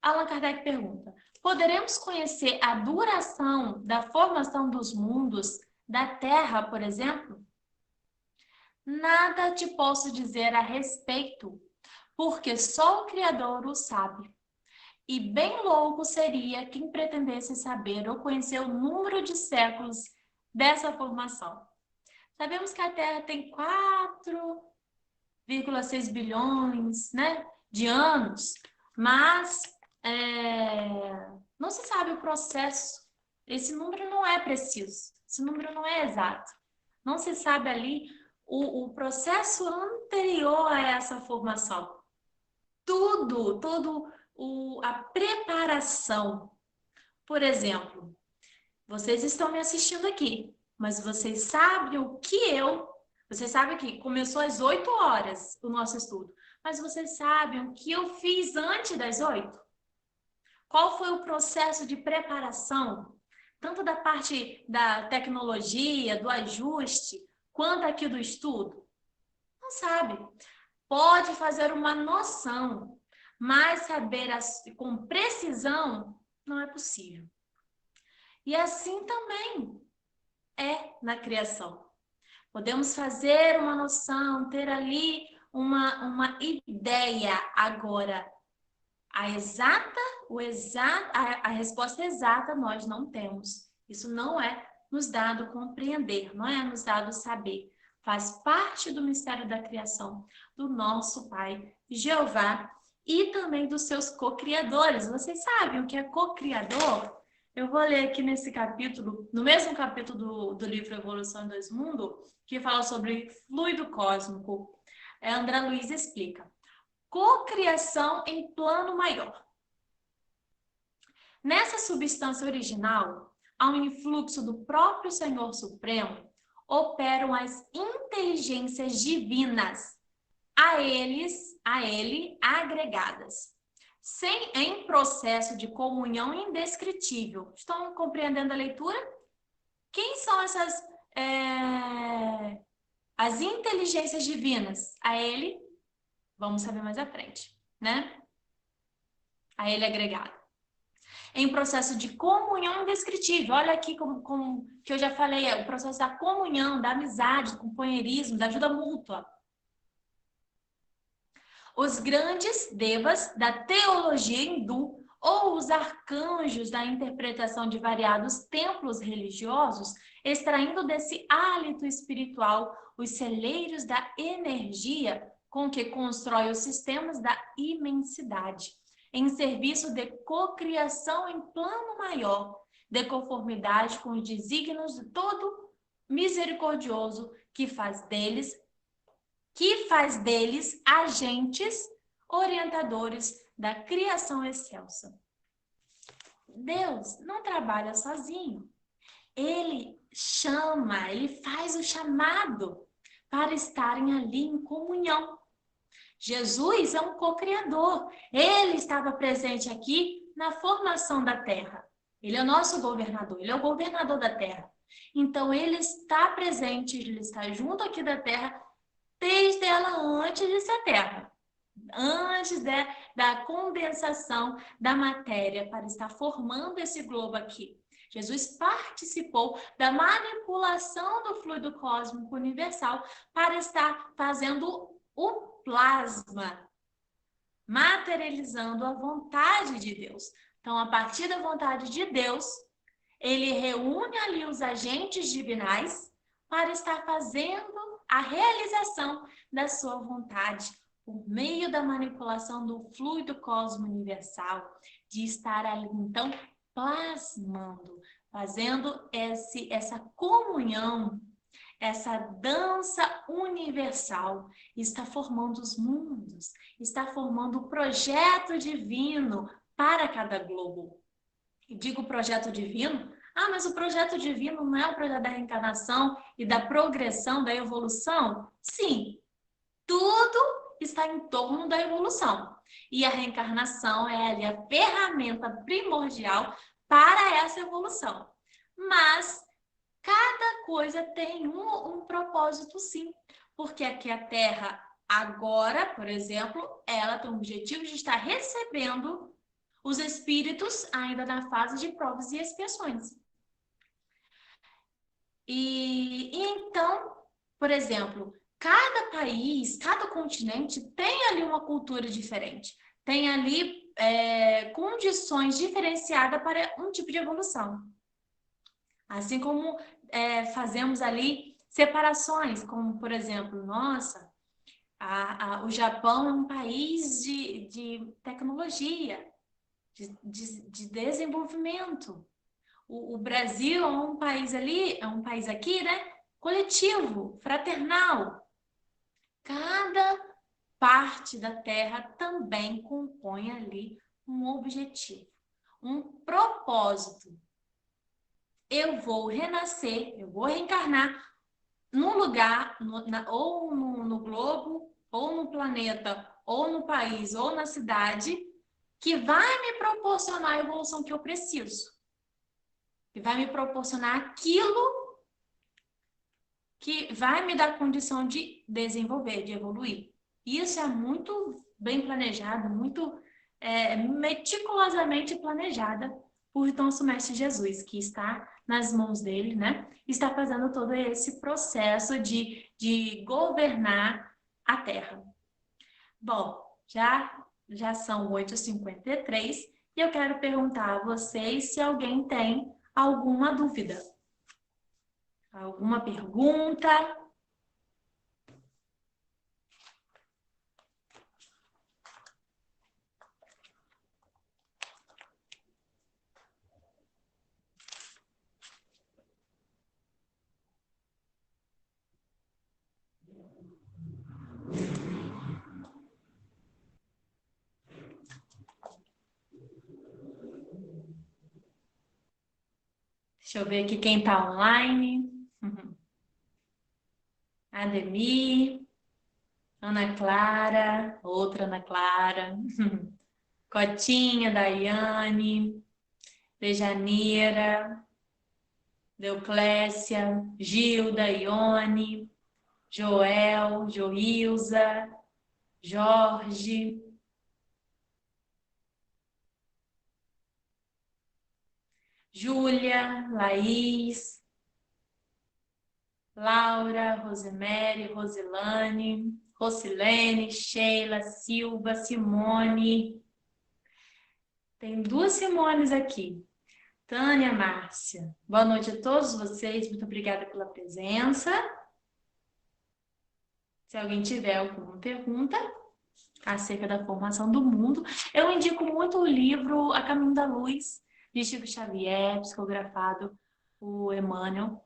Allan Kardec pergunta: poderemos conhecer a duração da formação dos mundos da Terra, por exemplo? Nada te posso dizer a respeito, porque só o Criador o sabe. E bem louco seria quem pretendesse saber ou conhecer o número de séculos dessa formação. Sabemos que a Terra tem 4,6 bilhões, né, de anos, mas não se sabe o processo. Esse número não é preciso, esse número não é exato. Não se sabe ali o processo anterior a essa formação. A preparação. Por exemplo, vocês estão me assistindo aqui, mas vocês sabem vocês sabem que começou às 8 horas o nosso estudo, mas vocês sabem o que eu fiz antes das 8? Qual foi o processo de preparação, tanto da parte da tecnologia, do ajuste, quanto aqui do estudo? Não sabe. Pode fazer uma noção, mas saber com precisão não é possível. E assim também é na criação. Podemos fazer uma noção, ter ali uma ideia. Agora, a resposta exata nós não temos. Isso não é nos dado compreender, não é nos dado saber. Faz parte do mistério da criação do nosso Pai, Jeová, e também dos seus co-criadores. Vocês sabem o que é co-criador? Eu vou ler aqui nesse capítulo, no mesmo capítulo do livro Evolução em Dois Mundos, que fala sobre fluido cósmico. André Luiz explica. Cocriação em plano maior. Nessa substância original, ao influxo do próprio Senhor Supremo, operam as inteligências divinas, a ele agregadas, em processo de comunhão indescritível. Estão compreendendo a leitura? Quem são essas as inteligências divinas? A ele, vamos saber mais à frente, né? A ele agregado. Em processo de comunhão indescritível. Olha aqui como que eu já falei, o processo da comunhão, da amizade, do companheirismo, da ajuda mútua. Os grandes devas da teologia hindu ou os arcanjos da interpretação de variados templos religiosos, extraindo desse hálito espiritual os celeiros da energia com que constrói os sistemas da imensidade, em serviço de cocriação em plano maior, de conformidade com os desígnios de todo misericordioso que faz deles agentes orientadores da criação excelsa. Deus não trabalha sozinho. Ele chama, ele faz o chamado para estarem ali em comunhão. Jesus é um co-criador. Ele estava presente aqui na formação da terra. Ele é o nosso governador, ele é o governador da terra. Então, ele está presente, ele está junto aqui da terra, desde ela antes de ser terra. Antes da condensação da matéria para estar formando esse globo aqui. Jesus participou da manipulação do fluido cósmico universal para estar fazendo o plasma, materializando a vontade de Deus. Então, a partir da vontade de Deus, ele reúne ali os agentes divinais para estar fazendo a realização da sua vontade por meio da manipulação do fluido cósmico universal, de estar ali, então, plasmando, fazendo essa comunhão, essa dança universal, está formando os mundos, está formando o projeto divino para cada globo. E digo projeto divino, mas o projeto divino não é o projeto da reencarnação e da progressão, da evolução? Sim, tudo está em torno da evolução. E a reencarnação é ali a ferramenta primordial para essa evolução. Mas cada coisa tem um propósito, sim. Porque aqui a Terra, agora, por exemplo, ela tem o objetivo de estar recebendo os espíritos ainda na fase de provas e expiações. E então, por exemplo, cada país, cada continente tem ali uma cultura diferente. Tem ali condições diferenciadas para um tipo de evolução. Assim como fazemos ali separações, como, por exemplo, o Japão é um país de tecnologia, de desenvolvimento. O Brasil é um país aqui, né? Coletivo, fraternal. Cada parte da Terra também compõe ali um objetivo, um propósito. Eu vou renascer, eu vou reencarnar num lugar, ou no globo, ou no planeta, ou no país, ou na cidade, que vai me proporcionar a evolução que eu preciso. Que vai me proporcionar aquilo que vai me dar condição de desenvolver, de evoluir. Isso é muito bem planejado, muito meticulosamente planejada por nosso Mestre Jesus, que está nas mãos dele, né? Está fazendo todo esse processo de governar a terra. Bom, já são 8h53 e eu quero perguntar a vocês se alguém tem alguma dúvida. Alguma pergunta? Deixa eu ver aqui quem está online. Ademir, Ana Clara, outra Ana Clara, Cotinha, Daiane, Dejaneira, Deuclécia, Gilda, Ione, Joel, Joilza, Jorge, Júlia, Laís, Laura, Rosemary, Rosilane, Rocilene, Sheila, Silva, Simone. Tem 2 Simones aqui. Tânia, Márcia. Boa noite a todos vocês. Muito obrigada pela presença. Se alguém tiver alguma pergunta acerca da formação do mundo, eu indico muito o livro A Caminho da Luz, de Chico Xavier, psicografado por Emmanuel,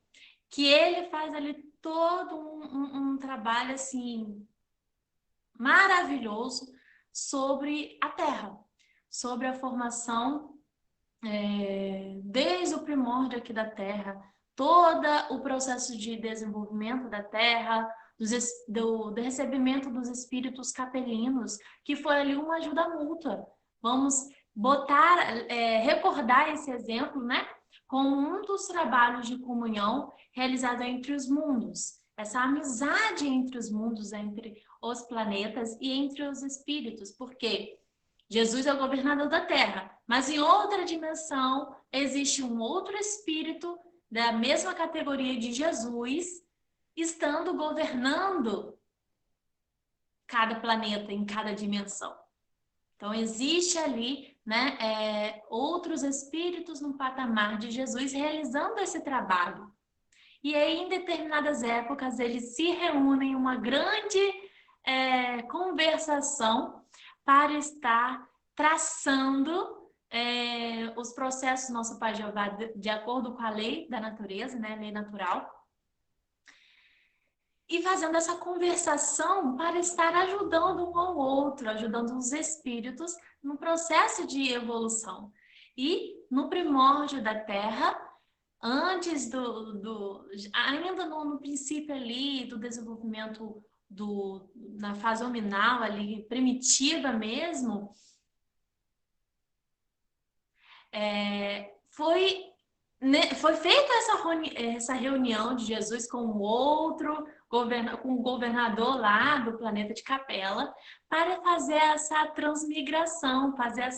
que ele faz ali todo um trabalho assim maravilhoso sobre a Terra, sobre a formação desde o primórdio aqui da Terra, todo o processo de desenvolvimento da Terra, do recebimento dos espíritos capelinos, que foi ali uma ajuda mútua. Vamos recordar esse exemplo, né? Como um dos trabalhos de comunhão realizado entre os mundos. Essa amizade entre os mundos, entre os planetas e entre os espíritos, porque Jesus é o governador da Terra, mas em outra dimensão existe um outro espírito da mesma categoria de Jesus, estando governando cada planeta em cada dimensão. Então existe ali, né, outros espíritos no patamar de Jesus realizando esse trabalho. E aí, em determinadas épocas, eles se reúnem em uma grande conversação para estar traçando os processos do nosso Pai Jeová de acordo com a lei da natureza, né, lei natural, e fazendo essa conversação para estar ajudando um ao outro, ajudando os espíritos no processo de evolução. E no primórdio da Terra, antes ainda no princípio ali do desenvolvimento na fase hominal ali, primitiva mesmo, foi feita essa reunião de Jesus com com o governador lá do planeta de Capela, para fazer essa transmigração, fazer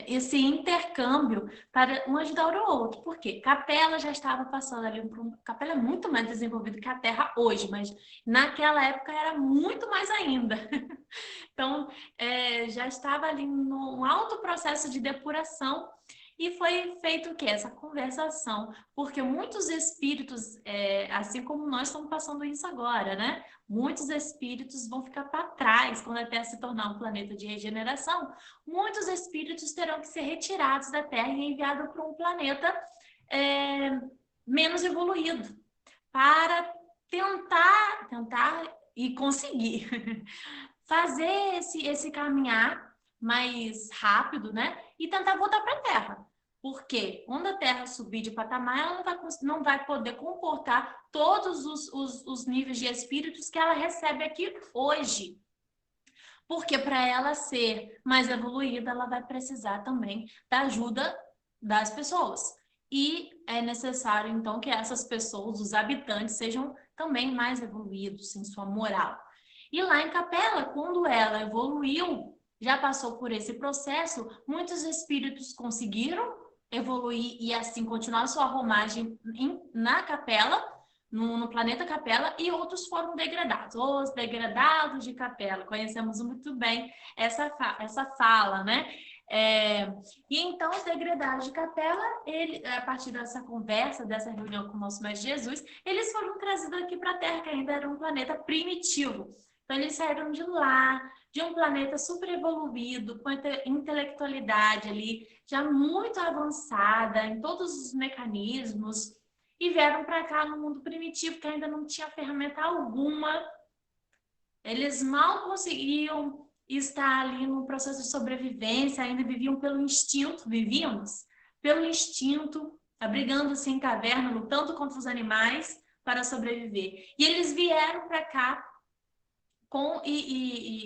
esse intercâmbio para um ajudar o outro. Por quê? Capela já estava passando ali Capela é muito mais desenvolvido que a Terra hoje, mas naquela época era muito mais ainda. Então, já estava ali num alto processo de depuração e foi feito o quê? Essa conversação, porque muitos espíritos, assim como nós estamos passando isso agora, né? Muitos espíritos vão ficar para trás quando a Terra se tornar um planeta de regeneração. Muitos espíritos terão que ser retirados da Terra e enviados para um planeta menos evoluído, para tentar e conseguir fazer esse caminhar mais rápido, né? E tentar voltar para a Terra. Porque quando a Terra subir de patamar, ela não vai poder comportar todos os níveis de espíritos que ela recebe aqui hoje. Porque para ela ser mais evoluída, ela vai precisar também da ajuda das pessoas. E é necessário, então, que essas pessoas, os habitantes, sejam também mais evoluídos em sua moral. E lá em Capela, quando ela evoluiu já passou por esse processo, muitos espíritos conseguiram evoluir e assim continuar sua romagem na capela, no planeta Capela, e outros foram degradados. Os degradados de Capela, conhecemos muito bem essa fala, né? E então, os degradados de Capela, a partir dessa conversa, dessa reunião com o nosso Mestre Jesus, eles foram trazidos aqui para a Terra, que ainda era um planeta primitivo. Então, eles saíram de lá, de um planeta super evoluído, com intelectualidade ali, já muito avançada em todos os mecanismos, e vieram para cá no mundo primitivo, que ainda não tinha ferramenta alguma. Eles mal conseguiam estar ali no processo de sobrevivência, ainda vivíamos pelo instinto, abrigando-se em caverna, lutando contra os animais para sobreviver. E eles vieram para cá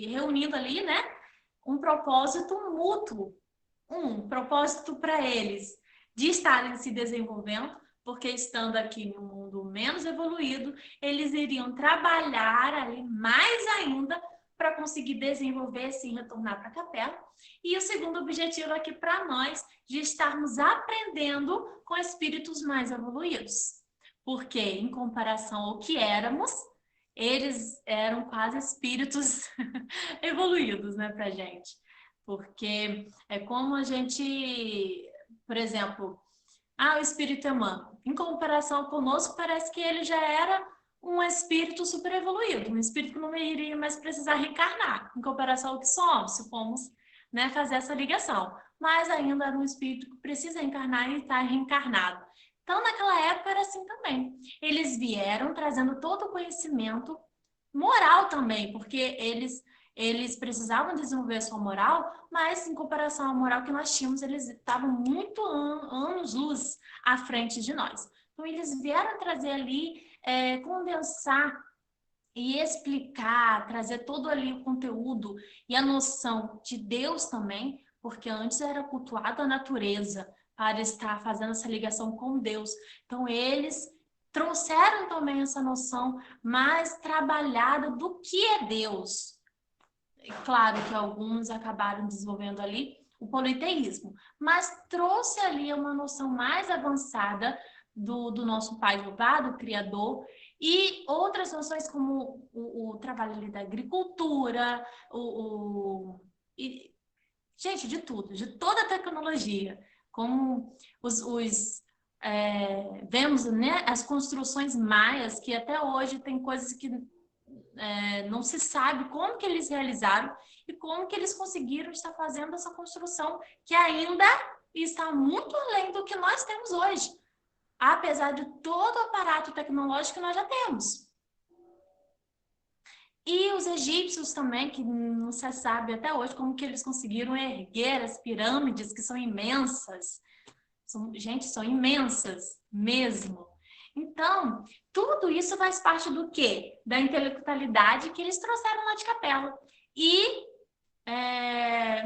reunindo ali, né, um propósito mútuo, um propósito para eles de estarem se desenvolvendo, porque estando aqui no mundo menos evoluído, eles iriam trabalhar ali mais ainda para conseguir desenvolver-se e retornar para a capela. E o segundo objetivo aqui para nós, de estarmos aprendendo com espíritos mais evoluídos. Porque, em comparação ao que éramos, eles eram quase espíritos evoluídos, né, pra gente. Porque é como a gente, por exemplo, o espírito Emmanuel, em comparação conosco, parece que ele já era um espírito super evoluído, um espírito que não iria mais precisar reencarnar, em comparação ao que somos, se formos, né, fazer essa ligação. Mas ainda era um espírito que precisa reencarnar e está reencarnado. Então, naquela época era assim também. Eles vieram trazendo todo o conhecimento moral também, porque eles precisavam desenvolver a sua moral, mas em comparação à moral que nós tínhamos, eles estavam muito anos-luz à frente de nós. Então, eles vieram trazer ali, condensar e explicar, trazer todo ali o conteúdo e a noção de Deus também, porque antes era cultuado a natureza para estar fazendo essa ligação com Deus. Então, eles trouxeram também essa noção mais trabalhada do que é Deus. Claro que alguns acabaram desenvolvendo ali o politeísmo, mas trouxe ali uma noção mais avançada do nosso Pai Jeová, do Criador, e outras noções como o trabalho ali da agricultura, gente, de tudo, de toda a tecnologia, como vemos, né, as construções maias, que até hoje tem coisas que não se sabe como que eles realizaram e como que eles conseguiram estar fazendo essa construção, que ainda está muito além do que nós temos hoje, apesar de todo o aparato tecnológico que nós já temos. E os egípcios também, que não se sabe até hoje como que eles conseguiram erguer as pirâmides, que são imensas. Gente, são imensas mesmo. Então, tudo isso faz parte do quê? Da intelectualidade que eles trouxeram lá de Capela e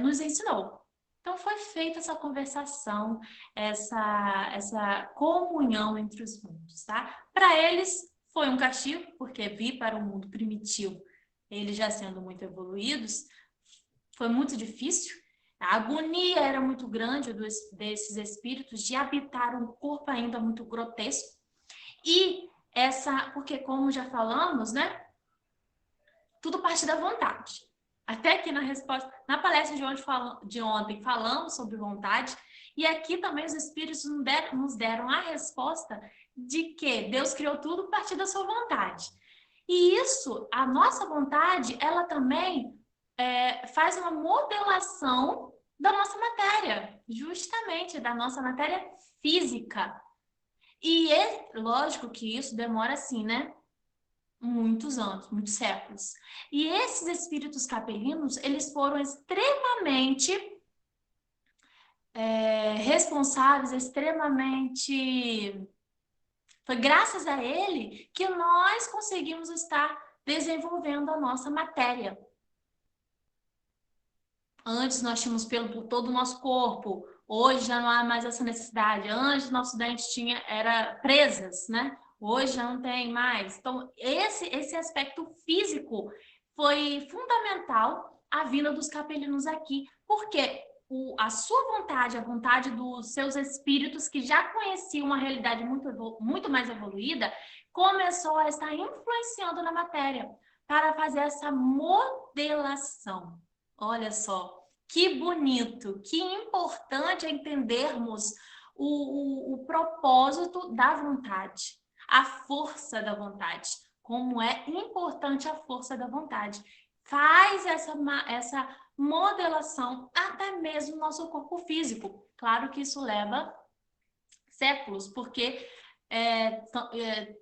nos ensinou. Então, foi feita essa conversação, essa comunhão entre os mundos, tá? Para eles, foi um castigo, porque vir para o mundo primitivo, eles já sendo muito evoluídos, foi muito difícil. A agonia era muito grande desses espíritos de habitar um corpo ainda muito grotesco. E porque como já falamos, né? Tudo parte da vontade. Até aqui na palestra de ontem falamos sobre vontade, e aqui também os espíritos nos deram a resposta de que Deus criou tudo a partir da sua vontade. E isso, a nossa vontade, ela também faz uma modelação da nossa matéria, justamente da nossa matéria física. E é lógico que isso demora assim, né? Muitos anos, muitos séculos. E esses espíritos capelinos, eles foram extremamente responsáveis, Foi graças a ele que nós conseguimos estar desenvolvendo a nossa matéria. Antes nós tínhamos pelo por todo o nosso corpo, hoje já não há mais essa necessidade. Antes nossos dentes eram presas, né? Hoje já não tem mais. Então, esse aspecto físico foi fundamental a vinda dos capelinos aqui. Porque a sua vontade, a vontade dos seus espíritos, que já conheciam uma realidade muito mais evoluída, começou a estar influenciando na matéria para fazer essa modelação. Olha só, que bonito, que importante é entendermos o propósito da vontade, a força da vontade, como é importante a força da vontade. Faz essa modelação até mesmo no nosso corpo físico. Claro que isso leva séculos, porque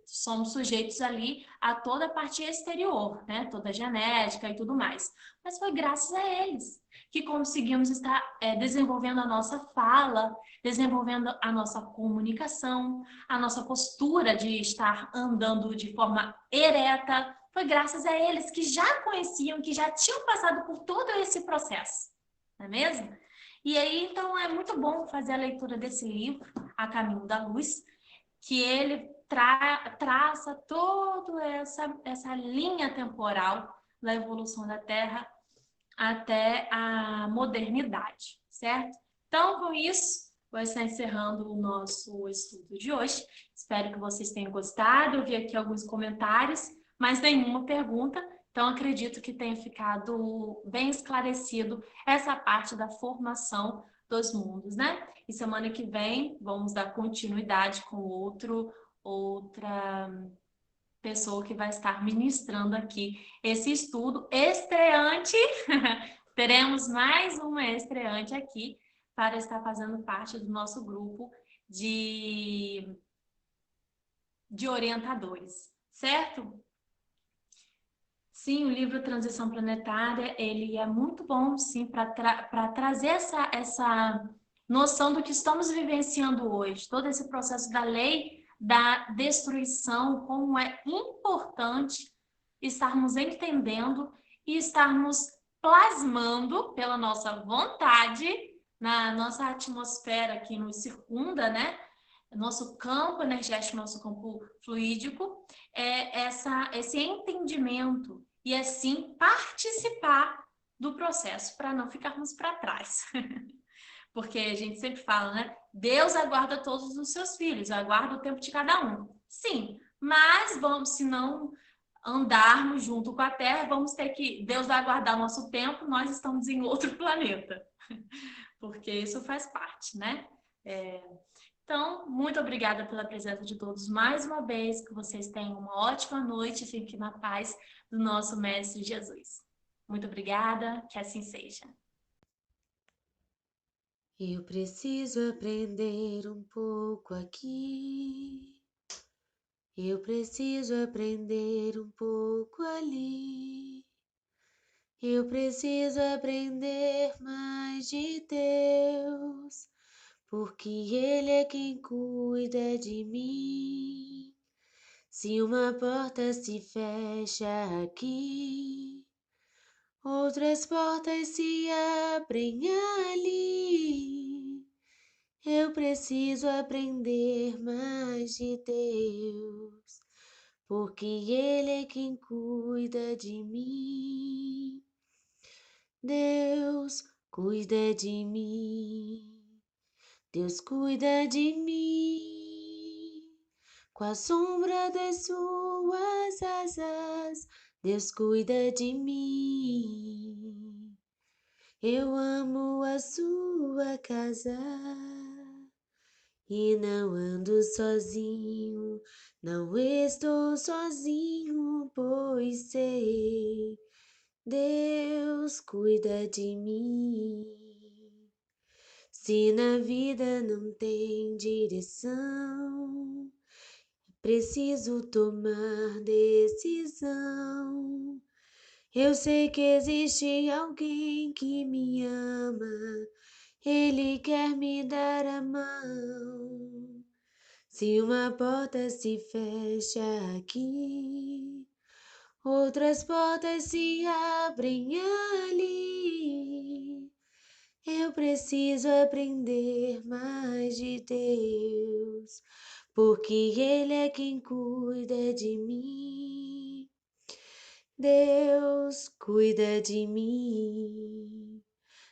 somos sujeitos ali a toda a parte exterior, né? Toda a genética e tudo mais. Mas foi graças a eles que conseguimos estar desenvolvendo a nossa fala, desenvolvendo a nossa comunicação, a nossa postura de estar andando de forma ereta. Foi graças a eles que já conheciam, que já tinham passado por todo esse processo, não é mesmo? E aí, então, é muito bom fazer a leitura desse livro, A Caminho da Luz, que ele traça toda essa linha temporal da evolução da Terra até a modernidade, certo? Então, com isso, vou estar encerrando o nosso estudo de hoje. Espero que vocês tenham gostado. Eu vi aqui alguns comentários, mas nenhuma pergunta. Então, acredito que tenha ficado bem esclarecido essa parte da formação dos mundos, né? E semana que vem vamos dar continuidade com outra pessoa que vai estar ministrando aqui esse estudo estreante. Teremos mais uma estreante aqui para estar fazendo parte do nosso grupo de orientadores, certo? Sim, o livro Transição Planetária, ele é muito bom, sim, para trazer essa noção do que estamos vivenciando hoje, todo esse processo da lei da destruição, como é importante estarmos entendendo e estarmos plasmando pela nossa vontade na nossa atmosfera que nos circunda, né? Nosso campo energético, nosso campo fluídico, esse entendimento e assim participar do processo para não ficarmos para trás. Porque a gente sempre fala, né? Deus aguarda todos os seus filhos, aguarda o tempo de cada um. Sim, mas se não andarmos junto com a Terra, vamos ter que... Deus vai aguardar nosso tempo, nós estamos em outro planeta. Porque isso faz parte, né? Então, muito obrigada pela presença de todos mais uma vez, que vocês tenham uma ótima noite, fiquem na paz do nosso Mestre Jesus. Muito obrigada, que assim seja. Eu preciso aprender um pouco aqui. Eu preciso aprender um pouco ali. Eu preciso aprender mais de Deus, porque Ele é quem cuida de mim. Se uma porta se fecha aqui, outras portas se abrem ali. Eu preciso aprender mais de Deus, porque Ele é quem cuida de mim. Deus cuida de mim. Deus cuida de mim. Com a sombra das suas asas, Deus cuida de mim. Eu amo a sua casa e não ando sozinho, não estou sozinho, pois sei, Deus cuida de mim. Se na vida não tem direção, preciso tomar decisão. Eu sei que existe alguém que me ama, Ele quer me dar a mão. Se uma porta se fecha aqui, outras portas se abrem ali. Eu preciso aprender mais de Deus, porque Ele é quem cuida de mim. Deus cuida de mim,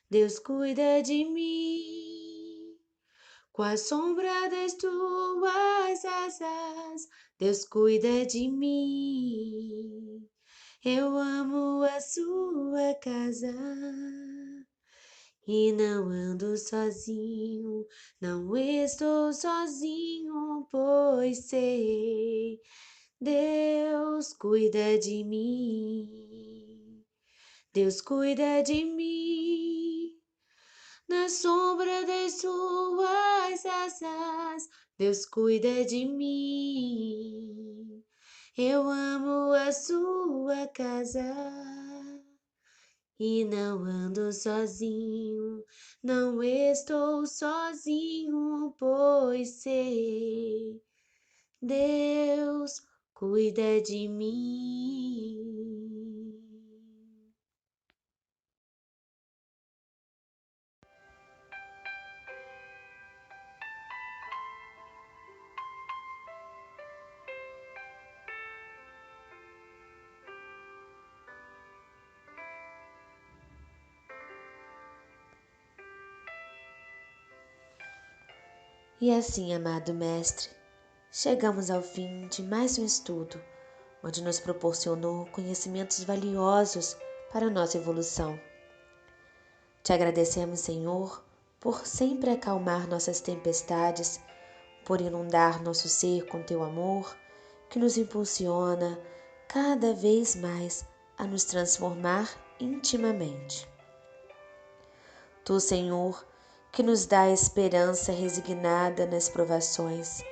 Deus cuida de mim. Com a sombra das tuas asas, Deus cuida de mim. Eu amo a sua casa e não ando sozinho, não estou sozinho, pois sei, Deus cuida de mim, Deus cuida de mim. Na sombra das suas asas, Deus cuida de mim. Eu amo a sua casa e não ando sozinho, não estou sozinho, pois sei, Deus cuida de mim. E assim, amado Mestre, chegamos ao fim de mais um estudo, onde nos proporcionou conhecimentos valiosos para a nossa evolução. Te agradecemos, Senhor, por sempre acalmar nossas tempestades, por inundar nosso ser com teu amor, que nos impulsiona cada vez mais a nos transformar intimamente. Tu, Senhor, que nos dá a esperança resignada nas provações,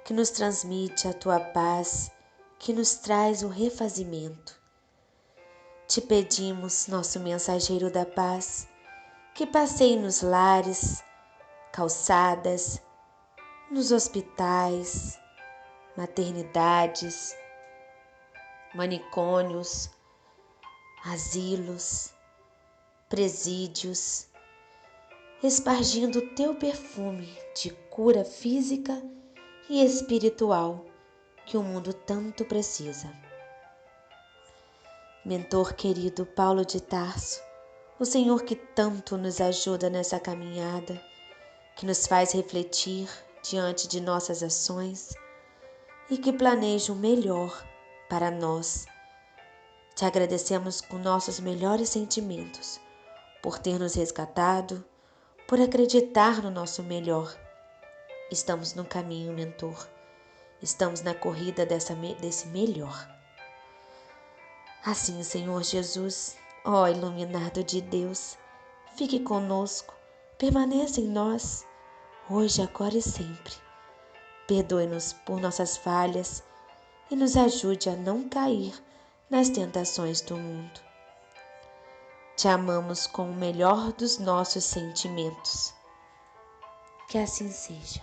que nos transmite a tua paz, que nos traz o refazimento. Te pedimos, nosso mensageiro da paz, que passeie nos lares, calçadas, nos hospitais, maternidades, manicômios, asilos, presídios, espargindo o teu perfume de cura física e espiritual que o mundo tanto precisa. Mentor querido Paulo de Tarso, o Senhor que tanto nos ajuda nessa caminhada, que nos faz refletir diante de nossas ações e que planeja o melhor para nós. Te agradecemos com nossos melhores sentimentos por ter nos resgatado, por acreditar no nosso melhor. Estamos no caminho, mentor. Estamos na corrida desse melhor. Assim, Senhor Jesus, ó iluminado de Deus, fique conosco, permaneça em nós, hoje, agora e sempre. Perdoe-nos por nossas falhas e nos ajude a não cair nas tentações do mundo. Te amamos com o melhor dos nossos sentimentos. Que assim seja.